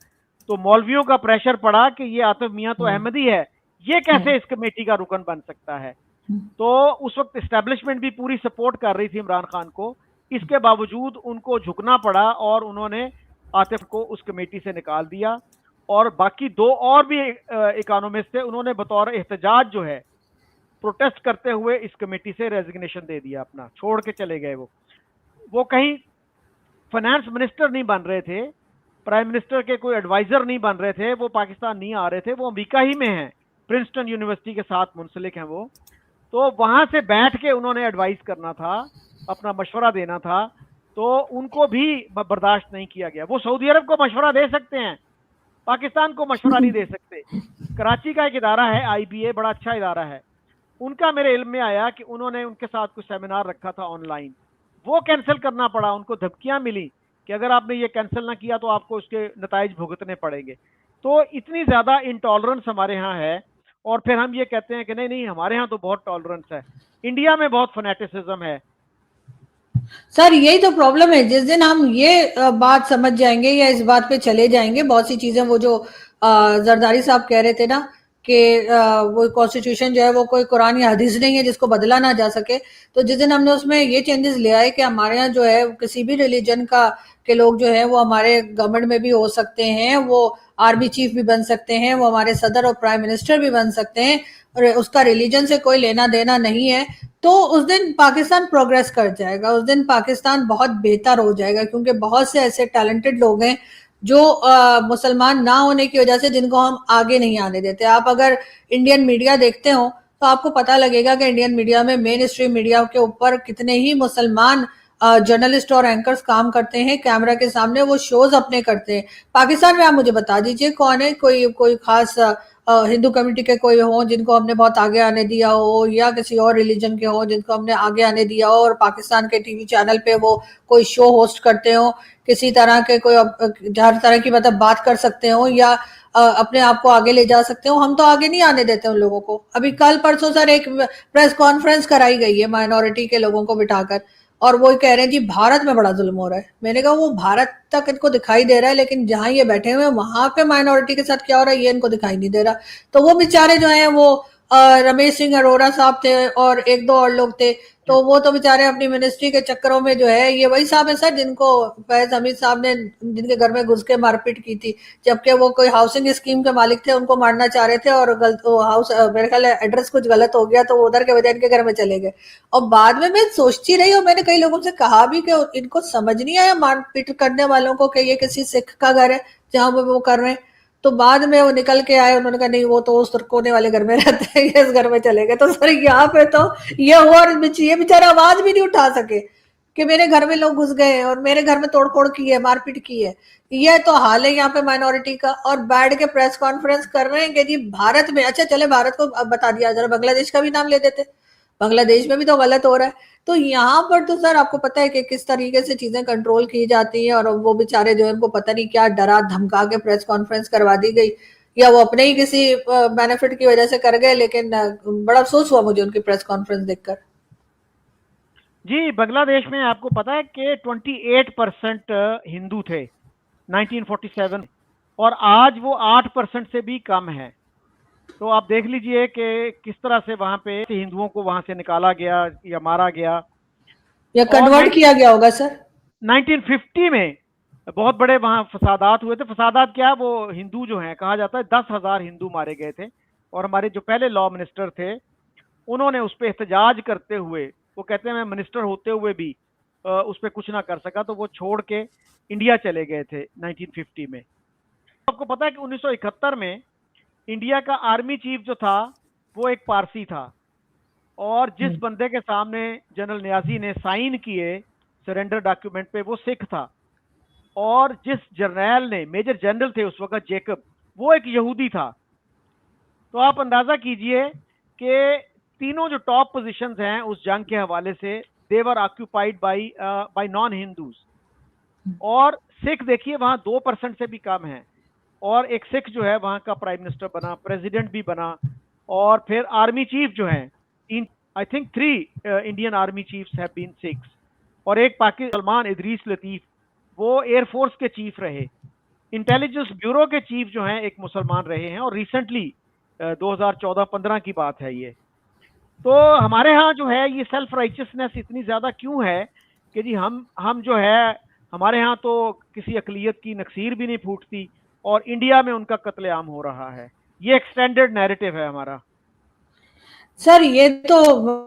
[SPEAKER 1] तो मौलवियों का प्रेशर पड़ा कि ये आतिफ मियाँ तो अहमदी है, ये कैसे इस कमेटी का रुकन बन सकता है? तो उस वक्त एस्टेब्लिशमेंट भी पूरी सपोर्ट कर रही थी इमरान खान को, इसके बावजूद उनको झुकना पड़ा और उन्होंने आतिफ को उस कमेटी से निकाल दिया। और बाकी 2 और भी इकोनॉमिस्ट थे, उन्होंने बतौर एहतजाज जो है प्रोटेस्ट करते हुए इस कमेटी से रेजिग्नेशन दे दिया, अपना छोड़ के चले गए। वो कहीं फाइनेंस मिनिस्टर नहीं बन रहे थे, प्राइम मिनिस्टर के कोई एडवाइजर नहीं बन रहे थे, वो पाकिस्तान नहीं आ रहे थे, वो अमेरिका ही में हैं, प्रिंसटन यूनिवर्सिटी के साथ मुंसलिक हैं वो। तो वहां से बैठ के उन्होंने एडवाइस करना था, अपना मशवरा देना था, तो उनको भी बर्दाश्त नहीं किया गया। वो सऊदी अरब को मशवरा दे सकते हैं, पाकिस्तान को मशवरा नहीं दे सकते। कराची का एक इदारा है IBA, बड़ा अच्छा इदारा है, उनका मेरे इल्म में आया कि उन्होंने उनके साथ कुछ सेमिनार रखा था ऑनलाइन, वो कैंसिल करना पड़ा, उनको धमकियां मिली कि अगर आपने ये कैंसिल ना किया तो आपको उसके नताइज भुगतने पड़ेंगे। तो इतनी ज़्यादा इंटॉलरेंस हमारे यहाँ है, और फिर हम ये कहते हैं कि नहीं नहीं हमारे यहाँ तो बहुत टॉलरेंस है। इंडिया में बहुत फनेटिसिज्म है।
[SPEAKER 2] सर यही तो प्रॉब्लम है, जिस दिन हम ये बात समझ जाएंगे या इस बात पे चले जाएंगे, बहुत सी चीजें वो जो जरदारी साहब कह रहे थे ना कि वो कॉन्स्टिट्यूशन जो है वो कोई कुरान या हदीस नहीं है जिसको बदला ना जा सके, तो जिस दिन हमने उसमें ये चेंजेस ले आए कि हमारे यहाँ जो है किसी भी रिलीजन का के लोग जो है वो हमारे गवर्नमेंट में भी हो सकते हैं, वो आर्मी चीफ भी बन सकते हैं, वो हमारे सदर और प्राइम मिनिस्टर भी बन सकते हैं, और उसका रिलीजन से कोई लेना देना नहीं है, तो उस दिन पाकिस्तान प्रोग्रेस कर जाएगा, उस दिन पाकिस्तान बहुत बेहतर हो जाएगा, क्योंकि बहुत से ऐसे टैलेंटेड लोग हैं जो मुसलमान ना होने की वजह से जिनको हम आगे नहीं आने देते। आप अगर इंडियन मीडिया देखते हो तो आपको पता लगेगा कि इंडियन मीडिया में, मेन स्ट्रीम मीडिया के ऊपर कितने ही मुसलमान जर्नलिस्ट और एंकर्स काम करते हैं कैमरा के सामने, वो शोज अपने करते हैं। पाकिस्तान में आप मुझे बता दीजिए कौन है, कोई खास हिंदू कम्युनिटी के कोई हो जिनको हमने बहुत आगे आने दिया हो, या किसी और रिलीजन के हो जिनको हमने आगे आने दिया हो, और पाकिस्तान के टीवी चैनल पे वो कोई शो होस्ट करते हो, किसी तरह के कोई हर तरह की मतलब बात कर सकते हो या अपने आप को आगे ले जा सकते हो। हम तो आगे नहीं आने देते उन लोगों को। अभी कल परसों सर एक प्रेस कॉन्फ्रेंस कराई गई है माइनॉरिटी के लोगों को बिठाकर, और वो कह रहे हैं जी भारत में बड़ा जुल्म हो रहा है। मैंने कहा वो भारत तक इनको दिखाई दे रहा है, लेकिन जहां ये बैठे हुए हैं वहां पे माइनॉरिटी के साथ क्या हो रहा है ये इनको दिखाई नहीं दे रहा। तो वो बेचारे जो हैं वो रमेश सिंह अरोड़ा साहब थे और एक दो और लोग थे, तो वो तो बेचारे अपनी मिनिस्ट्री के चक्करों में जो है, ये वही साहब है सर जिनको फैज हमीद साहब ने जिनके घर में घुस के मारपीट की थी, जबकि वो कोई हाउसिंग स्कीम के मालिक थे, उनको मारना चाह रहे थे और गलत हाउस मेरे ख्याल एड्रेस कुछ गलत हो गया तो वो उधर के बजाय इनके घर में चले गए। और बाद में मैं सोचती रही और मैंने कई लोगों से कहा भी कि इनको समझ नहीं आया मारपीट करने वालों को कि ये किसी सिख का घर है जहां वो कर रहे हैं। तो बाद में वो निकल के आए, उन्होंने कहा नहीं वो तो उस कोने वाले घर में रहते हैं, ये इस घर में चले गए। तो सर यहाँ पे तो ये हुआ, और ये बेचारा आवाज भी नहीं उठा सके कि मेरे घर में लोग घुस गए और मेरे घर में तोड़फोड़ की है, मारपीट की है। ये तो हाल है यहाँ पे माइनॉरिटी का। और बैठ के प्रेस कॉन्फ्रेंस कर रहे हैं कि जी भारत में, अच्छा चले भारत को अब बता दिया, जरा बांग्लादेश का भी नाम ले देते, बांग्लादेश में भी तो गलत हो रहा है। तो यहाँ पर तो सर आपको पता है कि किस तरीके से चीजें कंट्रोल की जाती हैं, और वो बेचारे जो है उनको पता नहीं क्या डरा धमका के प्रेस कॉन्फ्रेंस करवा दी गई, या वो अपने ही किसी बेनिफिट की वजह से कर गए। लेकिन बड़ा अफसोस हुआ मुझे उनकी प्रेस कॉन्फ्रेंस देखकर।
[SPEAKER 1] जी, बांग्लादेश में आपको पता है कि 28% हिंदू थे 1947, और आज वो 8% से भी कम है। तो आप देख लीजिए कि किस तरह से वहां पे हिंदुओं को वहां से निकाला गया या मारा गया,
[SPEAKER 2] या कन्वर्ट किया गया होगा सर।
[SPEAKER 1] 1950 में बहुत बड़े वहां फसादात हुए थे। फसादात क्या, वो हिंदू जो हैं, कहा जाता है 10,000 हिंदू मारे गए थे, और हमारे जो पहले लॉ मिनिस्टर थे उन्होंने उस पर एहतजाज करते हुए, वो कहते हैं मैं मिनिस्टर होते हुए भी उस पर कुछ ना कर सका, तो वो छोड़ के इंडिया चले गए थे 1950 में। आपको पता है कि 1971 में इंडिया का आर्मी चीफ जो था वो एक पारसी था, और जिस बंदे के सामने जनरल नियाजी ने साइन किए सरेंडर डॉक्यूमेंट पे वो सिख था, और जिस जर्नैल ने, मेजर जनरल थे उस वक्त जेकब, वो एक यहूदी था। तो आप अंदाजा कीजिए कि तीनों जो टॉप पोजीशंस हैं उस जंग के हवाले से, दे वर ऑक्यूपाइड बाय नॉन हिंदूज। और सिख देखिए वहां 2% से भी कम है, और एक सिख जो है वहां का प्राइम मिनिस्टर बना, प्रेसिडेंट भी बना, और फिर आर्मी चीफ जो है, I think 3 Indian army chiefs have been Sikhs, और एक पाकिस्तान सलमान इदरीस लतीफ, वो एयरफोर्स के चीफ रहे। इंटेलिजेंस ब्यूरो के चीफ जो हैं एक मुसलमान रहे हैं, और रिसेंटली 2014-15 की बात है ये। तो हमारे यहाँ जो है ये सेल्फ राइचियसनेस इतनी ज़्यादा क्यों है कि जी हम जो है, हमारे यहाँ तो किसी अकलियत की नक्सीर भी नहीं फूटती, और इंडिया में उनका कत्लेआम हो रहा है। ये एक्सटेंडेड नैरेटिव है हमारा।
[SPEAKER 2] सर ये तो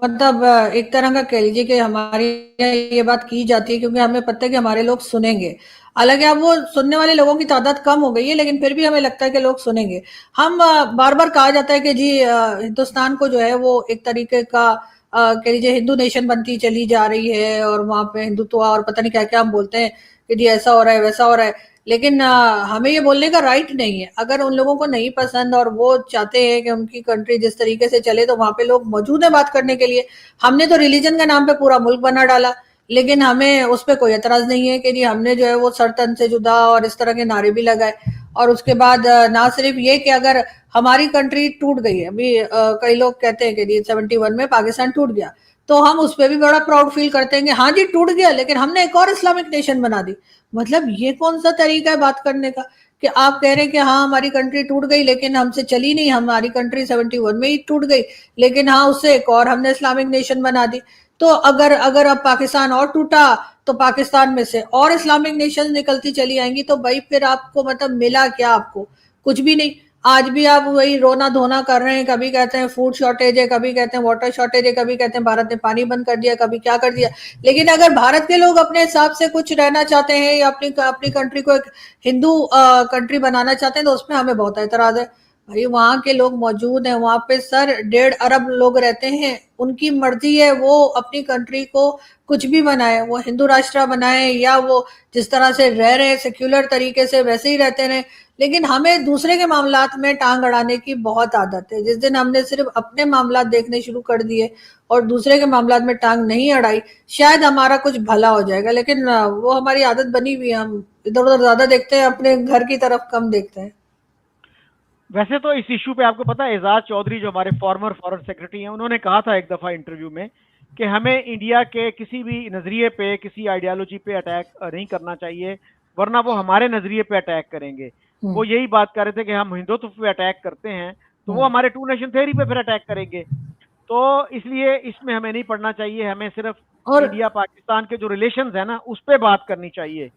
[SPEAKER 2] मतलब एक तरह का कह लीजिए कि हमारी यहाँ ये बात की जाती है क्योंकि हमें पता है कि हमारे लोग सुनेंगे। हालांकि अब वो सुनने वाले लोगों की तादाद कम हो गई है, लेकिन फिर भी हमें लगता है कि लोग सुनेंगे। हम बार बार कहा जाता है कि जी हिंदुस्तान को जो है वो एक तरीके का कह लीजिए हिंदू नेशन बनती चली जा रही है, और वहां पे हिंदुत्व और पता नहीं क्या क्या हम बोलते हैं कि जी ऐसा हो रहा है वैसा हो रहा है। लेकिन हमें ये बोलने का राइट नहीं है। अगर उन लोगों को नहीं पसंद और वो चाहते हैं कि उनकी कंट्री जिस तरीके से चले, तो वहां पे लोग मौजूद है बात करने के लिए। हमने तो रिलीजन के नाम पे पूरा मुल्क बना डाला, लेकिन हमें उस पर कोई एतराज नहीं है कि जी हमने जो है वो सर तन से जुदा और इस तरह के नारे भी लगाए। और उसके बाद ना सिर्फ ये कि अगर हमारी कंट्री टूट गई है, अभी कई लोग कहते हैं कि जी 71 में पाकिस्तान टूट गया, तो हम उस पर भी बड़ा प्राउड फील करते हैं कि हाँ जी टूट गया, लेकिन हमने एक और इस्लामिक नेशन बना दी। मतलब ये कौन सा तरीका है बात करने का कि आप कह रहे हैं कि हाँ हमारी कंट्री टूट गई लेकिन हमसे चली नहीं, हमारी कंट्री 71 में ही टूट गई, लेकिन हाँ उससे एक और हमने इस्लामिक नेशन बना दी। तो अगर अगर अब पाकिस्तान और टूटा तो पाकिस्तान में से और इस्लामिक नेशन निकलती चली आएंगी, तो भाई फिर आपको मतलब मिला क्या? आपको कुछ भी नहीं। आज भी आप वही रोना धोना कर रहे हैं, कभी कहते हैं फूड शॉर्टेज है, कभी कहते हैं वाटर शॉर्टेज है, कभी कहते हैं भारत ने पानी बंद कर दिया, कभी क्या कर दिया। लेकिन अगर भारत के लोग अपने हिसाब से कुछ रहना चाहते हैं या अपनी अपनी कंट्री को एक हिंदू कंट्री बनाना चाहते हैं, तो उसमें हमें बहुत एतराज है। भाई वहां के लोग मौजूद हैं, वहां पे सर 1.5 अरब लोग रहते हैं, उनकी मर्जी है वो अपनी कंट्री को कुछ भी बनाए, वो हिंदू राष्ट्र बनाए या वो जिस तरह से रह रहे हैं सेक्युलर तरीके से वैसे ही रहते रहे। लेकिन हमें दूसरे के मामलात में टांग अड़ाने की बहुत आदत है। जिस दिन हमने सिर्फ अपने मामलात देखने शुरू कर दिए और दूसरे के मामलात में टांग नहीं अड़ाई, शायद हमारा कुछ भला हो जाएगा। लेकिन वो हमारी आदत बनी हुई है, हम इधर उधर ज्यादा देखते हैं, अपने घर की तरफ कम देखते हैं।
[SPEAKER 1] वैसे तो इस इशू पे आपको पता है, एजाज चौधरी जो हमारे फॉर्मर फॉरेन सेक्रेटरी हैं, उन्होंने कहा था एक दफा इंटरव्यू में कि हमें इंडिया के किसी भी नजरिए पे, किसी आइडियोलॉजी पे अटैक नहीं करना चाहिए, वरना वो हमारे नजरिए पे अटैक करेंगे। वो
[SPEAKER 2] हम्म।
[SPEAKER 1] यही बात कर रहे थे कि हम हिंदुत्व पे अटैक करते हैं तो वो
[SPEAKER 2] हम्म।
[SPEAKER 1] हमारे टू नेशन थ्योरी पे फिर अटैक करेंगे। तो इसलिए इसमें हमें नहीं पढ़ना चाहिए, हमें सिर्फ
[SPEAKER 2] और
[SPEAKER 1] इंडिया पाकिस्तान के जो रिलेशन है ना उस पर बात करनी चाहिए।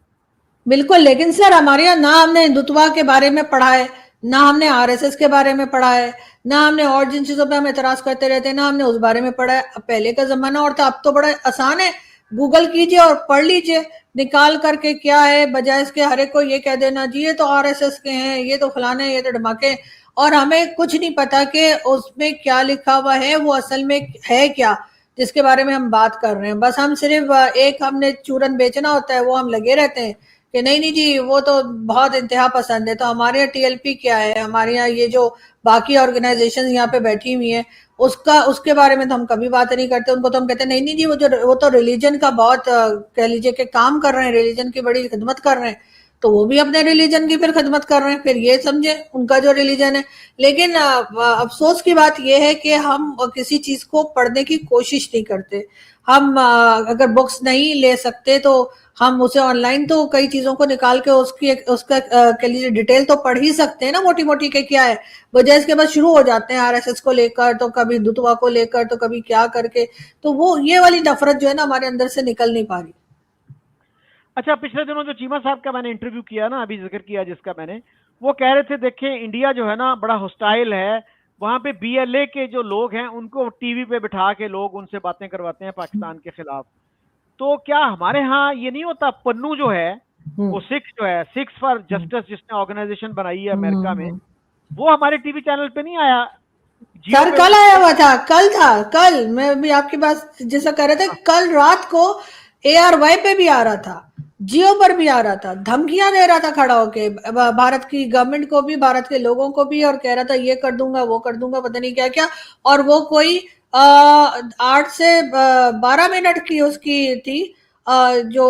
[SPEAKER 2] बिल्कुल, लेकिन सर हमारे यहाँ ना हमने हिंदुत्व के बारे में पढ़ा है, ना हमने आरएसएस के बारे में पढ़ा है, ना हमने और जिन चीजों पे हम एतराज करते रहते हैं ना हमने उस बारे में पढ़ा है। अब पहले का जमाना और था, अब तो बड़ा आसान है, गूगल कीजिए और पढ़ लीजिए निकाल करके क्या है, बजाय इसके हर एक को ये कह देना जी ये तो आरएसएस के हैं, ये तो फलाने, ये तो धमाके, और हमें कुछ नहीं पता कि उसमें क्या लिखा हुआ है, वो असल में है क्या जिसके बारे में हम बात कर रहे हैं। बस हम सिर्फ एक हमने चूरन बेचना होता है, वो हम लगे रहते हैं कि नहीं नहीं जी वो तो बहुत इंतहा पसंद है। तो हमारे यहाँ टीएलपी क्या है, हमारे यहाँ ये जो बाकी ऑर्गेनाइजेशन यहाँ पे बैठी हुई हैं उसका उसके बारे में तो हम कभी बात नहीं करते। उनको तो हम कहते हैं नहीं नहीं जी वो तो रिलीजन का बहुत कह लीजिए कि काम कर रहे हैं, रिलीजन की बड़ी खिदमत कर रहे हैं, तो वो भी अपने रिलीजन की फिर खिदमत कर रहे हैं, फिर ये समझे उनका जो रिलीजन है। लेकिन अफसोस की बात यह है कि हम किसी चीज को पढ़ने की कोशिश नहीं करते। हम अगर बुक्स नहीं ले सकते तो हम उसे ऑनलाइन तो कई चीजों को निकाल के उसकी उसका कह लीजिए डिटेल तो पढ़ ही सकते हैं ना, मोटी मोटी के क्या है, वजह इसके बाद शुरू हो जाते हैं आरएसएस को लेकर, तो कभी हिंदुत्व को लेकर, तो कभी क्या करके, तो वो ये वाली नफरत जो है ना हमारे अंदर से निकल नहीं पा रही।
[SPEAKER 1] अच्छा, पिछले दिनों जो चीमा साहब का मैंने इंटरव्यू किया ना, अभी जिक्र किया जिसका मैंने, वो कह रहे थे देखिए इंडिया जो है ना बड़ा हॉस्टाइल है, वहां पे बीएलए के जो लोग हैं उनको टीवी पे बिठा के लोग उनसे बातें करवाते हैं पाकिस्तान के खिलाफ। तो क्या हमारे यहाँ ये नहीं होता? पन्नू जो है,
[SPEAKER 2] हम्म।
[SPEAKER 1] वो सिक्स जो है, सिक्स फॉर
[SPEAKER 2] हम्म।
[SPEAKER 1] जस्टिस जिसने ऑर्गेनाइजेशन बनाई है
[SPEAKER 2] हम्म।
[SPEAKER 1] अमेरिका में, वो हमारे टीवी चैनल पे नहीं आया? जियो
[SPEAKER 2] सर
[SPEAKER 1] पे
[SPEAKER 2] कल
[SPEAKER 1] उसको
[SPEAKER 2] आया हुआ था, कल था, कल मैं भी आपकी बात जैसा कह रहे थे, कल रात को ARY पे भी आ रहा था, जियो पर भी आ रहा था, धमकियां दे रहा था खड़ा होके भारत की गवर्नमेंट को भी, भारत के लोगों को भी, और कह रहा था ये कर दूंगा वो कर दूंगा, पता नहीं क्या क्या। और वो कोई 8 से 12 मिनट की उसकी थी जो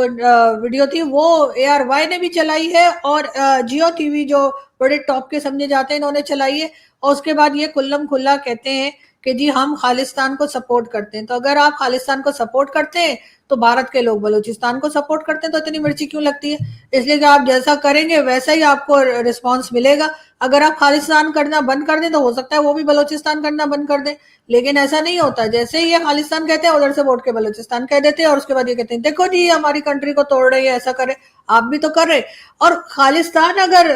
[SPEAKER 2] वीडियो थी, वो ARY ने भी चलाई है और जियो टीवी जो बड़े टॉप के समझे जाते हैं इन्होंने चलाई है। और उसके बाद ये कुल्लम खुल्ला कहते हैं कि जी हम खालिस्तान को सपोर्ट करते हैं। तो अगर आप खालिस्तान को सपोर्ट करते हैं तो भारत के लोग बलूचिस्तान को सपोर्ट करते हैं, तो इतनी मिर्ची क्यों लगती है? इसलिए कि आप जैसा करेंगे वैसा ही आपको रिस्पॉन्स मिलेगा। अगर आप खालिस्तान करना बंद कर दें तो हो सकता है वो भी बलूचिस्तान करना बंद कर दें, लेकिन ऐसा नहीं होता। जैसे ही ये खालिस्तान कहते हैं उधर से वोट के बलूचिस्तान कह देते हैं, और उसके बाद ये कहते हैं देखो जी हमारी कंट्री को तोड़ रहे हैं, ऐसा करे। आप भी तो कर रहे। और खालिस्तान अगर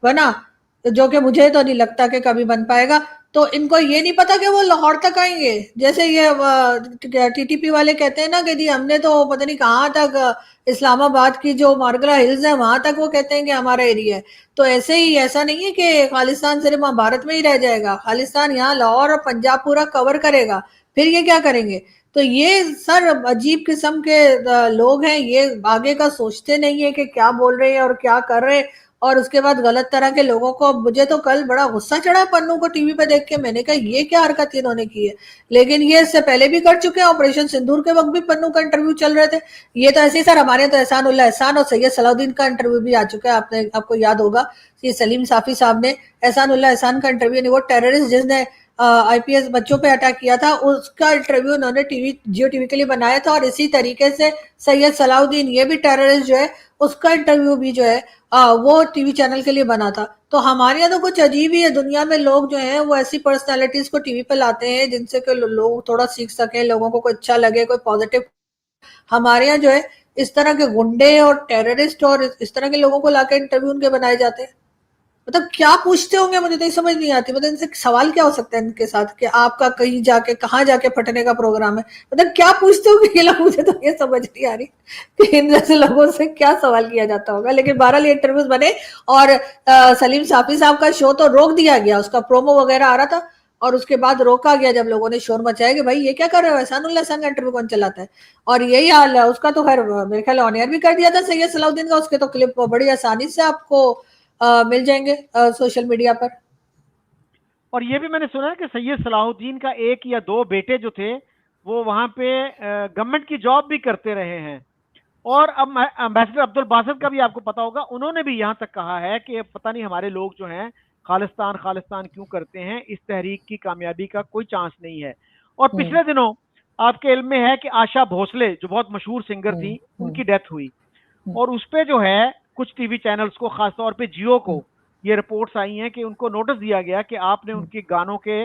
[SPEAKER 2] बना, जो कि मुझे तो नहीं लगता कि कभी बन पाएगा, तो इनको ये नहीं पता कि वो लाहौर तक आएंगे। जैसे ये टीटीपी वाले कहते हैं ना कि जी हमने तो पता नहीं कहाँ तक इस्लामाबाद की जो मारगला हिल्स है वहां तक वो कहते हैं कि हमारा एरिया है। तो ऐसे ही ऐसा नहीं है कि खालिस्तान सिर्फ वहां भारत में ही रह जाएगा, खालिस्तान यहाँ लाहौर और पंजाब पूरा कवर करेगा। फिर ये क्या करेंगे? तो ये सर अजीब किस्म के लोग हैं, ये आगे का सोचते नहीं है कि क्या बोल रहे हैं और क्या कर रहे हैं, और उसके बाद गलत तरह के लोगों को। मुझे तो कल बड़ा गुस्सा चढ़ा पन्नू को टीवी पे देख के, मैंने कहा ये क्या हरकत इन्होंने की है। लेकिन ये इससे पहले भी कर चुके हैं, ऑपरेशन सिंदूर के वक्त भी पन्नू का इंटरव्यू चल रहे थे। ये तो ऐसे ही सर, हमारे तो एहसान उल्ला एहसान और सैयद सलाउद्दीन का इंटरव्यू भी आ चुका है, आपको याद होगा। ये सलीम साफी साहब ने एहसान उल्ला एहसान का इंटरव्यू नहीं, वो टेररिस्ट जिसने आईपीएस बच्चों पे अटैक किया था, उसका इंटरव्यू उन्होंने जियो टीवी के लिए बनाया था। और इसी तरीके से सैयद सलाउद्दीन, ये भी टेररिस्ट जो है, उसका इंटरव्यू भी जो है वो टीवी चैनल के लिए बना था। तो हमारे यहाँ तो कुछ अजीब ही है, दुनिया में लोग जो हैं वो ऐसी पर्सनालिटीज को टीवी पे लाते हैं जिनसे कि लोग थोड़ा सीख सके, लोगों को कोई अच्छा लगे, कोई पॉजिटिव। हमारे यहाँ जो है इस तरह के गुंडे और टेररिस्ट और इस तरह के लोगों को लाकर इंटरव्यू उनके बनाए जाते हैं। मतलब क्या पूछते होंगे, मुझे तो समझ नहीं आती। मतलब इनसे सवाल क्या हो सकता है इनके साथ कि आपका कहीं जाके कहाँ जाके फटने का प्रोग्राम है? मतलब क्या पूछते होंगे ये लोग, मुझे तो ये समझ नहीं आ रही कि इन जैसे लोगों से क्या सवाल किया जाता होगा। लेकिन 12 इंटरव्यूज बने, और सलीम साफी साहब का शो तो रोक दिया गया, उसका प्रोमो वगैरह आ रहा था, और उसके बाद रोका गया जब लोगों ने शोर मचाया कि भाई ये क्या कर रहे हो, एहसानुल्लाह एहसान का इंटरव्यू कौन चलाता है। और यही हाल है उसका। तो खैर मेरे ख्याल ऑन एयर भी कर दिया था सैयद सलाउद्दीन का, उसके तो क्लिप बड़ी आसानी से आपको मिल जाएंगे सोशल मीडिया पर।
[SPEAKER 1] और ये भी मैंने सुना है कि सैयद सलाहुद्दीन का एक या दो बेटे जो थे वो वहां पे गवर्नमेंट की जॉब भी करते रहे हैं। और अब एम्बेसडर अब्दुल बासित का भी आपको पता होगा, उन्होंने भी यहाँ तक कहा है कि पता नहीं हमारे लोग जो हैं खालिस्तान खालिस्तान क्यों करते हैं, इस तहरीक की कामयाबी का कोई चांस नहीं है। और पिछले दिनों आपके इल्म में है कि आशा भोसले जो बहुत मशहूर सिंगर थी, उनकी डेथ हुई। और उस पे जो है कुछ टीवी चैनल्स को, खासतौर पे जियो को, ये रिपोर्ट्स आई हैं कि उनको नोटिस दिया गया कि आपने उनके गानों के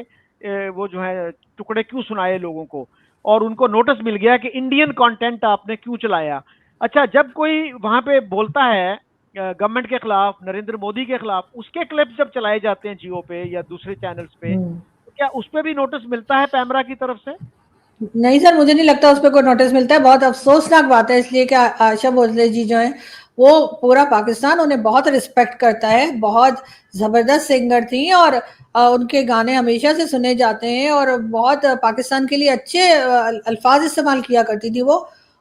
[SPEAKER 1] वो जो है टुकड़े क्यों सुनाए लोगों को, और उनको नोटिस मिल गया कि इंडियन कंटेंट आपने क्यों चलाया। अच्छा, जब कोई वहां पे बोलता है गवर्नमेंट के खिलाफ, नरेंद्र मोदी के खिलाफ, उसके क्लिप्स जब चलाए जाते हैं जियो पे या दूसरे चैनल्स पे, तो क्या उस पे भी नोटिस मिलता है पैमरा की तरफ से?
[SPEAKER 2] नहीं सर, मुझे नहीं लगता उस पर कोई नोटिस मिलता है। बहुत अफसोसनाक बात है, इसलिए कि आशा भोसले जी जो है वो पूरा पाकिस्तान उन्हें बहुत रिस्पेक्ट करता है, बहुत जबरदस्त सिंगर थी, और उनके गाने हमेशा से सुने जाते हैं, और बहुत पाकिस्तान के लिए अच्छे अल्फाज इस्तेमाल किया करती थी वो।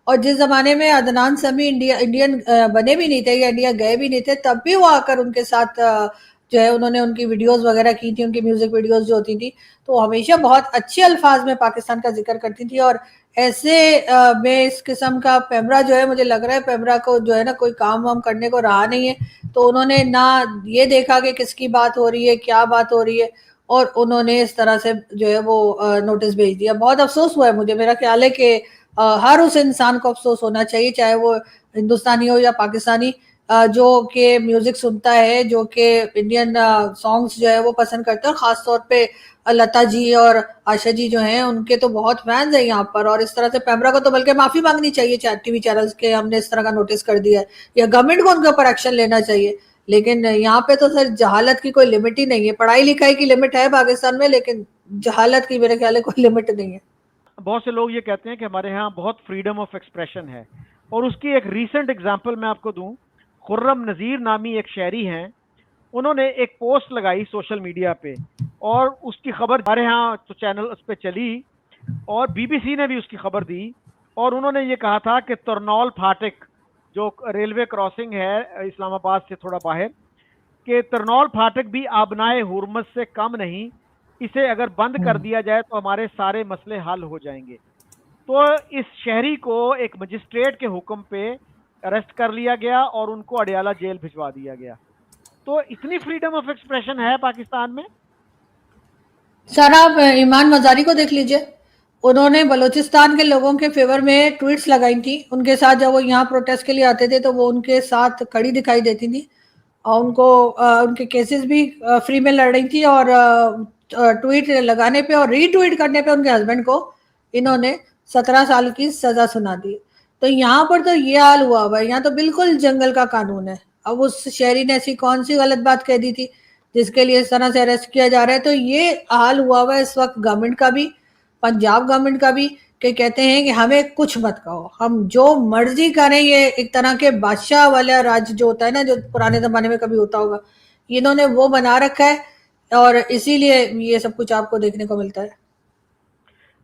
[SPEAKER 2] और जिस जमाने में अदनान समी इंडियन बने भी नहीं थे या इंडिया गए भी नहीं थे, तब भी वो आकर उनके साथ जो है उन्होंने उनकी वीडियोस वगैरह की थी, उनकी म्यूजिक वीडियोस जो होती थी, तो हमेशा बहुत अच्छे अल्फाज में पाकिस्तान का जिक्र करती थी। और ऐसे में इस किस्म का पैमरा जो है, मुझे लग रहा है पैमरा को जो है ना कोई काम वाम करने को रहा नहीं है, तो उन्होंने ना ये देखा कि किसकी बात हो रही है, क्या बात हो रही है, और उन्होंने इस तरह से जो है वो नोटिस भेज दिया। बहुत अफसोस हुआ है मुझे। मेरा ख्याल है कि हर उस इंसान को अफसोस होना चाहिए, चाहे वो हिंदुस्तानी हो या पाकिस्तानी, जो कि म्यूजिक सुनता है, जो कि इंडियन सॉन्ग्स जो है वो पसंद करता है। खासतौर पे लता जी और आशा जी जो हैं उनके तो बहुत फैंस हैं यहाँ पर। और इस तरह से पैमरा को तो बल्कि माफी मांगनी चाहिए टीवी चैनल्स के, हमने इस तरह का नोटिस कर दिया है, या गवर्नमेंट को उनके ऊपर एक्शन लेना चाहिए। लेकिन यहाँ पे तो सर जहालत की कोई लिमिट ही नहीं है। पढ़ाई लिखाई की लिमिट है पाकिस्तान में, लेकिन जहालत की मेरे ख्याल है कोई लिमिट नहीं है।
[SPEAKER 1] बहुत से लोग ये कहते हैं कि हमारे यहाँ बहुत फ्रीडम ऑफ एक्सप्रेशन है, और उसकी एक रीसेंट एग्जांपल मैं आपको दूं। खुर्रम नज़ीर नामी एक शायरी हैं, उन्होंने एक पोस्ट लगाई सोशल मीडिया पे, और उसकी खबर हमारे यहाँ तो चैनल उस पर चली, और बीबीसी ने भी उसकी खबर दी। और उन्होंने ये कहा था कि तरनौल फाटक, जो रेलवे क्रॉसिंग है इस्लामाबाद से थोड़ा बाहर, कि तरनौल फाटक भी आबनाए हुर्मत से कम नहीं, इसे अगर बंद कर दिया जाए तो हमारे सारे मसले हल हो जाएंगे। तो इस शहरी को एक मजिस्ट्रेट के हुक्म पे अरेस्ट कर लिया गया और उनको अडयाला जेल भिजवा दिया गया। तो इतनी फ्रीडम ऑफ एक्सप्रेशन है पाकिस्तान में।
[SPEAKER 2] सर आप ईमान मजारी को देख लीजिए, उन्होंने बलूचिस्तान के लोगों के फेवर में ट्वीट्स लगाई थी, उनके साथ जब वो यहाँ प्रोटेस्ट के लिए आते थे तो वो उनके साथ खड़ी दिखाई देती थी, और उनको उनके केसेस भी फ्री में लड़ रही थी, और ट्वीट लगाने पे और रीट्वीट करने पे उनके हस्बैंड को इन्होंने 17 साल की सजा सुना दी। तो यहाँ पर तो ये हाल हुआ हुआ है, यहाँ तो बिल्कुल जंगल का कानून है। अब उस शहरी ने ऐसी कौन सी गलत बात कह दी थी जिसके लिए इस तरह से अरेस्ट किया जा रहा है? तो ये हाल हुआ हुआ है इस वक्त गवर्नमेंट का भी, पंजाब गवर्नमेंट का भी, कि कहते हैं कि हमें कुछ मत कहो, हम जो मर्जी करें। ये एक तरह के बादशाह वाला राज जो होता है ना, जो पुराने जमाने में कभी होता होगा, इन्होंने वो बना रखा है, और इसीलिए ये सब कुछ आपको देखने को मिलता है।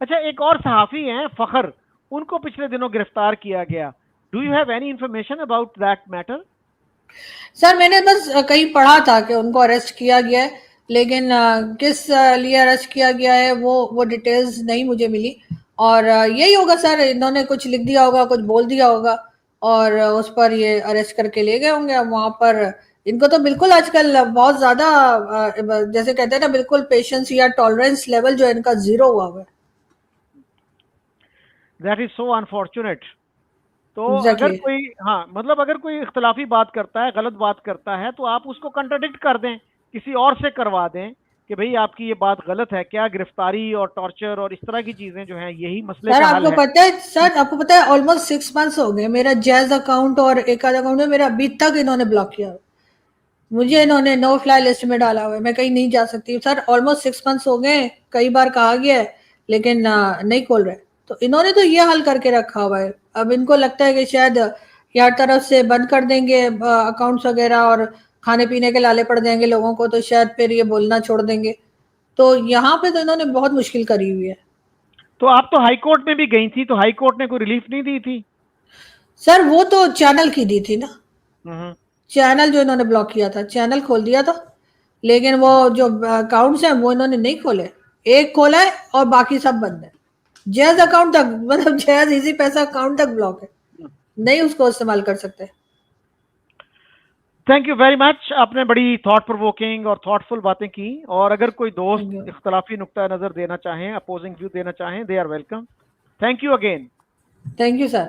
[SPEAKER 1] अच्छा, एक और सहाफी हैं फखर, उनको पिछले दिनों गिरफ्तार किया गया। Do you have any information about that matter?
[SPEAKER 2] Sir मैंने बस कहीं पढ़ा था कि उनको अरेस्ट किया गया है, लेकिन किस लिए अरेस्ट किया गया है वो डिटेल्स नहीं मुझे मिली। और यही होगा सर, इन्होंने कुछ लिख दिया होगा, कुछ बोल दिया होगा, और उस पर ये अरेस्ट करके ले गए होंगे। अब वहां पर इनको तो बिल्कुल आजकल बहुत ज्यादा जैसे कहते हैं ना, बिल्कुल पेशेंस या टॉलरेंस लेवल जो है इनका जीरो हुआ हुआ है।
[SPEAKER 1] That is so unfortunate. तो अगर
[SPEAKER 2] एग्जैक्टली।
[SPEAKER 1] कोई, हाँ मतलब अगर कोई इख्तलाफी बात करता है, गलत बात करता है, तो आप उसको कंट्राडिक्ट कर दें, किसी और से करवा दें कि भाई आपकी ये बात गलत है। क्या गिरफ्तारी और टॉर्चर और इस तरह की चीजें जो हैं, यही मसले
[SPEAKER 2] सर
[SPEAKER 1] का हल
[SPEAKER 2] आपको
[SPEAKER 1] है?
[SPEAKER 2] पता है, सर आपको पता है ऑलमोस्ट 6 मंथ्स हो गए मेरा जैज अकाउंट और एक आध अकाउंट में मेरा अभी तक इन्होंने ब्लॉक किया। मुझे इन्होंने नो फ्लाई लिस्ट में डाला हुआ है, मैं कहीं नहीं जा सकती सर। ऑलमोस्ट 6 मंथ्स हो गए, कई बार कहा गया है, लेकिन नहीं खोल रहे। तो इन्होंने तो ये हाल करके रखा हुआ है। अब इनको लगता है कि शायद यार तरफ से बंद कर देंगे अकाउंट्स वगैरह, और खाने पीने के लाले पड़ जाएंगे लोगों को, तो शायद फिर ये बोलना छोड़ देंगे। तो यहाँ पे तो इन्होंने बहुत मुश्किल करी हुई है।
[SPEAKER 1] तो आप तो हाई कोर्ट में भी गई थी, तो हाई कोर्ट ने कोई रिलीफ नहीं दी थी?
[SPEAKER 2] सर वो तो चैनल की दी थी ना,
[SPEAKER 1] हम्म।
[SPEAKER 2] चैनल जो इन्होंने ब्लॉक किया था, चैनल खोल दिया था, लेकिन वो जो अकाउंट्स हैं वो इन्होंने नहीं खोले। एक खोला है और बाकी सब बंद है। जैज अकाउंट तक, मतलब जैज इजी पैसा अकाउंट तक ब्लॉक है, नहीं उसको इस्तेमाल कर सकते।
[SPEAKER 1] थैंक यू वेरी मच, आपने बड़ी थॉट प्रोवोकिंग और थॉटफुल बातें की। और अगर कोई
[SPEAKER 2] थैंक यू।
[SPEAKER 1] दोस्त इख्तलाफी नुक्ता नज़र देना चाहें, अपोजिंग व्यू देना चाहें, they are welcome. Thank you again.
[SPEAKER 2] Thank you sir.